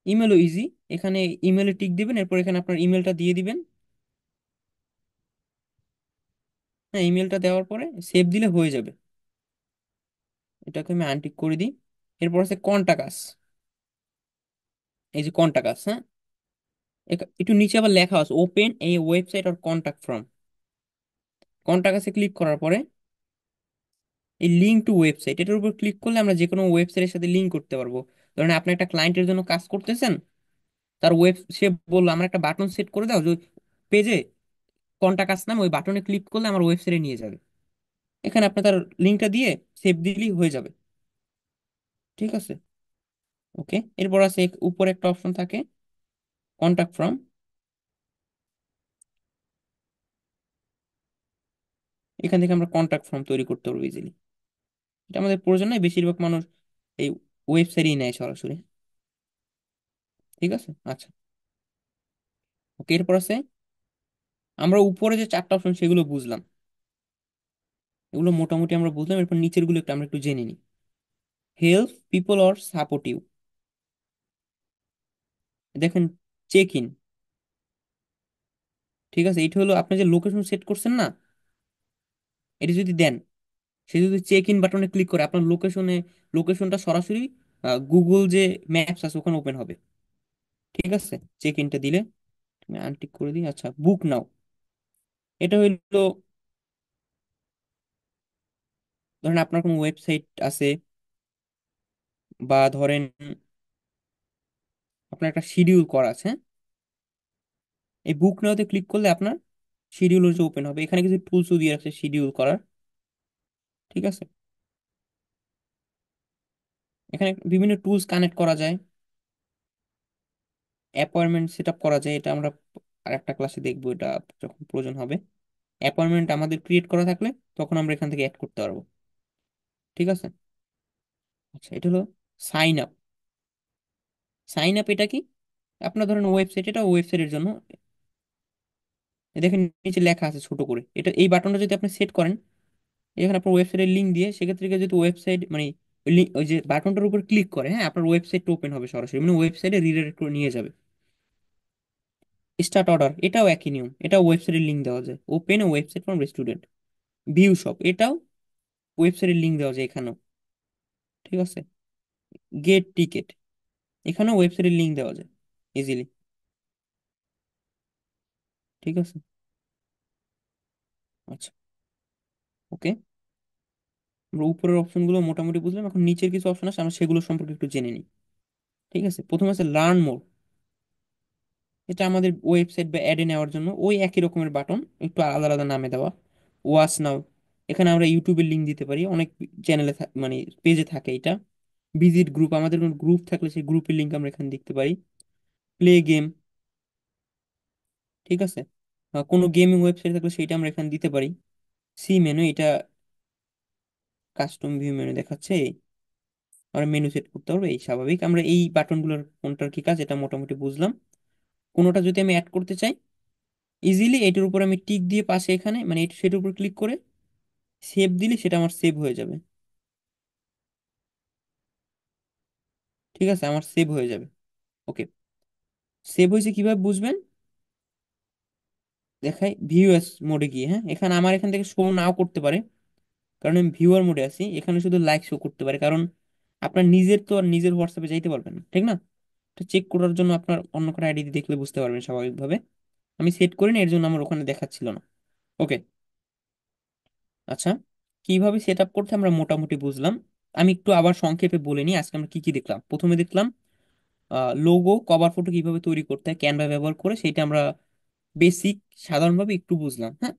ইমেলও ইজি, এখানে ইমেলে টিক দিবেন, এরপর এখানে আপনার ইমেলটা দিয়ে দিবেন। হ্যাঁ, ইমেলটা দেওয়ার পরে সেভ দিলে হয়ে যাবে। এটাকে আমি আনটিক করে দিই। এরপর আছে কন্টাক্ট, এই যে কন্টাক্ট, হ্যাঁ, একটু নিচে আবার লেখা আছে ওপেন এই ওয়েবসাইট আর কন্টাক্ট ফ্রম। কন্টাক্টে ক্লিক করার পরে এই লিঙ্ক টু ওয়েবসাইট, এটার উপর ক্লিক করলে আমরা যে কোনো ওয়েবসাইটের সাথে লিঙ্ক করতে পারবো। ধরেন আপনি একটা ক্লায়েন্টের জন্য কাজ করতেছেন, তার সে বললো আমার একটা বাটন সেট করে দাও যে পেজে কন্টাক্ট আস নামে ওই বাটনে ক্লিক করলে আমার ওয়েবসাইটে নিয়ে যাবে। এখানে আপনি তার লিঙ্কটা দিয়ে সেভ দিলেই হয়ে যাবে। ঠিক আছে, ওকে। এরপর আছে উপরে একটা অপশন থাকে কন্টাক্ট ফ্রম। এখান থেকে আমরা কন্টাক্ট ফর্ম তৈরি করতে পারবো ইজিলি। এটা আমাদের প্রয়োজন নাই, বেশিরভাগ মানুষ এই ওয়েবসাইটই নেয় সরাসরি। ঠিক আছে, আচ্ছা, ওকে। এরপর আছে আমরা উপরে যে চারটা অপশন সেগুলো বুঝলাম, এগুলো মোটামুটি আমরা বুঝলাম। এরপর নিচের গুলো একটু আমরা একটু জেনে নিই। Help people or support you, দেখেন চেক ইন। ঠিক আছে, এটা হলো আপনি যে লোকেশন সেট করছেন না, এটা যদি দেন, সে যদি চেক ইন বাটনে ক্লিক করে আপনার লোকেশনটা সরাসরি গুগল যে ম্যাপস আছে ওখানে ওপেন হবে। ঠিক আছে, চেক ইনটা দিলে আমি আনটিক করে দিই। আচ্ছা, বুক নাও, এটা হইলো ধরেন আপনার কোনো ওয়েবসাইট আছে, বা ধরেন আপনার একটা শিডিউল করা আছে, হ্যাঁ? এই বুক নাওতে ক্লিক করলে আপনার শিডিউল হচ্ছে ওপেন হবে। এখানে কিছু টুলসও দিয়ে রাখছে শিডিউল করার। ঠিক আছে, এখানে বিভিন্ন টুলস কানেক্ট করা যায়, অ্যাপয়েন্টমেন্ট সেট আপ করা যায়। এটা আমরা আর একটা ক্লাসে দেখবো, এটা যখন প্রয়োজন হবে। অ্যাপয়েন্টমেন্ট আমাদের ক্রিয়েট করা থাকলে তখন আমরা এখান থেকে অ্যাড করতে পারবো। ঠিক আছে, আচ্ছা, এটা হলো সাইন আপ। সাইন আপ এটা কি? আপনার ধরেন ওয়েবসাইট, এটা ওয়েবসাইটের জন্য। দেখেন নিচে লেখা আছে ছোট করে, এটা এই বাটনটা যদি আপনি সেট করেন, এখানে আপনার ওয়েবসাইটের লিঙ্ক দিয়ে, সেক্ষেত্রে কেউ যদি ওয়েবসাইট মানে ওই যে বাটনটার উপর ক্লিক করে, হ্যাঁ, আপনার ওয়েবসাইটটা ওপেন হবে সরাসরি, মানে ওয়েবসাইটে রিডাইরেক্ট করে নিয়ে যাবে। স্টার্ট অর্ডার, এটাও একই নিয়ম, এটাও ওয়েবসাইটের লিঙ্ক দেওয়া যায়। Open website from student. View shop, এটাও ওয়েবসাইটের লিঙ্ক দেওয়া যায় এখানেও। ঠিক আছে, গেট টিকেট, এখানেও ওয়েবসাইটের লিঙ্ক দেওয়া যায় ইজিলি। ঠিক আছে, আচ্ছা, ওকে। আমরা উপরের অপশনগুলো মোটামুটি বুঝলাম, এখন নিচের কিছু অপশন আছে আমরা সেগুলো সম্পর্কে একটু জেনে নিই। ঠিক আছে, প্রথম আছে লার্ন মোর। এটা আমাদের ওয়েবসাইট বা অ্যাডে নেওয়ার জন্য ওই একই রকমের বাটন, একটু আলাদা আলাদা নামে দেওয়া। ওয়াচ নাও, এখানে আমরা ইউটিউবের লিঙ্ক দিতে পারি, অনেক চ্যানেলে মানে পেজে থাকে এটা। ভিজিট গ্রুপ, আমাদের কোনো গ্রুপ থাকলে সেই গ্রুপের লিঙ্ক আমরা এখানে দেখতে পারি। প্লে গেম, ঠিক আছে, কোনো গেমিং ওয়েবসাইট থাকলে সেটা আমরা এখানে দিতে পারি। সি মেনু, এটা কাস্টম ভিউ মেনু দেখাচ্ছে, আমরা মেনু সেট করতে পারবো। এই স্বাভাবিক, আমরা এই বাটনগুলোর কোনটার কি কাজ এটা মোটামুটি বুঝলাম। কোনোটা যদি আমি অ্যাড করতে চাই, ইজিলি এটার উপর আমি টিক দিয়ে পাশে এখানে মানে সেটার উপর ক্লিক করে সেভ দিলে সেটা আমার সেভ হয়ে যাবে। ঠিক আছে, আমার সেভ হয়ে যাবে। ওকে, সেভ হয়েছে কিভাবে বুঝবেন? দেখাই ভিউয়ার্স মোডে গিয়ে, হ্যাঁ, এখানে আমার এখান থেকে শো নাও করতে পারে, কারণ আমি ভিউয়ার মোডে আছি। এখানে শুধু লাইক শো করতে পারে, কারণ আপনার নিজের তো আর নিজের হোয়াটসঅ্যাপে যাইতে পারবেন না, ঠিক না? তো চেক করার জন্য আপনার অন্য কোনো আইডি দেখলে বুঝতে পারবেন স্বাভাবিকভাবে। আমি সেট করি না, এর জন্য আমার ওখানে দেখাচ্ছিল না। ওকে, আচ্ছা, কিভাবে সেট আপ করতে আমরা মোটামুটি বুঝলাম। আমি একটু আবার সংক্ষেপে বলে নিই আজকে আমরা কি কি দেখলাম। প্রথমে দেখলাম লোগো কভার ফটো কিভাবে তৈরি করতে হয় ক্যানভা ব্যবহার করে, সেটা আমরা বেসিক সাধারণভাবে একটু বুঝলাম, হ্যাঁ।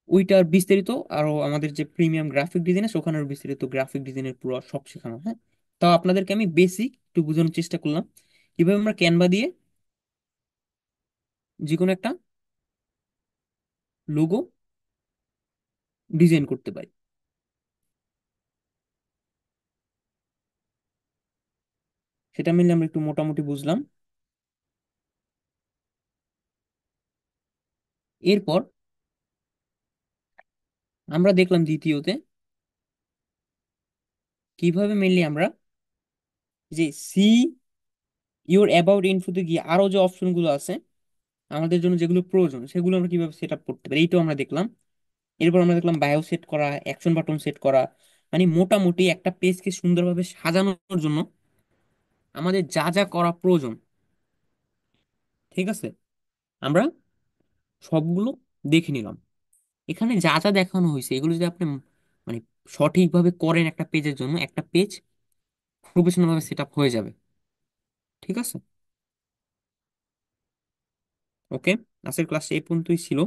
ওইটার বিস্তারিত আরো আমাদের যে প্রিমিয়াম গ্রাফিক ডিজাইন আছে ওখানে আরো বিস্তারিত গ্রাফিক ডিজাইনের পুরো সব শেখানো, হ্যাঁ। তাও আপনাদেরকে আমি বেসিক একটু বোঝানোর চেষ্টা করলাম কিভাবে আমরা ক্যানভা দিয়ে যে কোনো একটা লোগো ডিজাইন করতে পারি। সেটা মিলে আমরা একটু মোটামুটি বুঝলাম। এরপর আমরা দেখলাম দ্বিতীয়তে কিভাবে মেনলি আমরা যে সি ইওর অ্যাবাউট ইনফোতে গিয়ে আরো যে অপশন গুলো আছে আমাদের জন্য যেগুলো প্রয়োজন সেগুলো আমরা কিভাবে সেট আপ করতে পারি, এইটাও আমরা দেখলাম। এরপর আমরা দেখলাম বায়ো সেট করা, অ্যাকশন বাটন সেট করা, মানে মোটামুটি একটা পেজকে সুন্দরভাবে সাজানোর জন্য আমাদের যা যা করা প্রয়োজন, ঠিক আছে, আমরা সবগুলো দেখে নিলাম। এখানে যা যা দেখানো হয়েছে এগুলো যদি আপনি মানে সঠিকভাবে করেন একটা পেজের জন্য, একটা পেজ প্রফেশনাল ভাবে সেট আপ হয়ে যাবে। ঠিক আছে, ওকে। আজকের ক্লাস এই পর্যন্তই ছিল।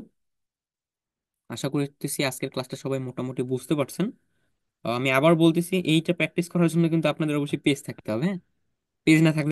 আশা করতেছি আজকের ক্লাসটা সবাই মোটামুটি বুঝতে পারছেন। আমি আবার বলতেছি, এইটা প্র্যাকটিস করার জন্য কিন্তু আপনাদের অবশ্যই পেজ থাকতে হবে, হ্যাঁ? পেজ না থাকলে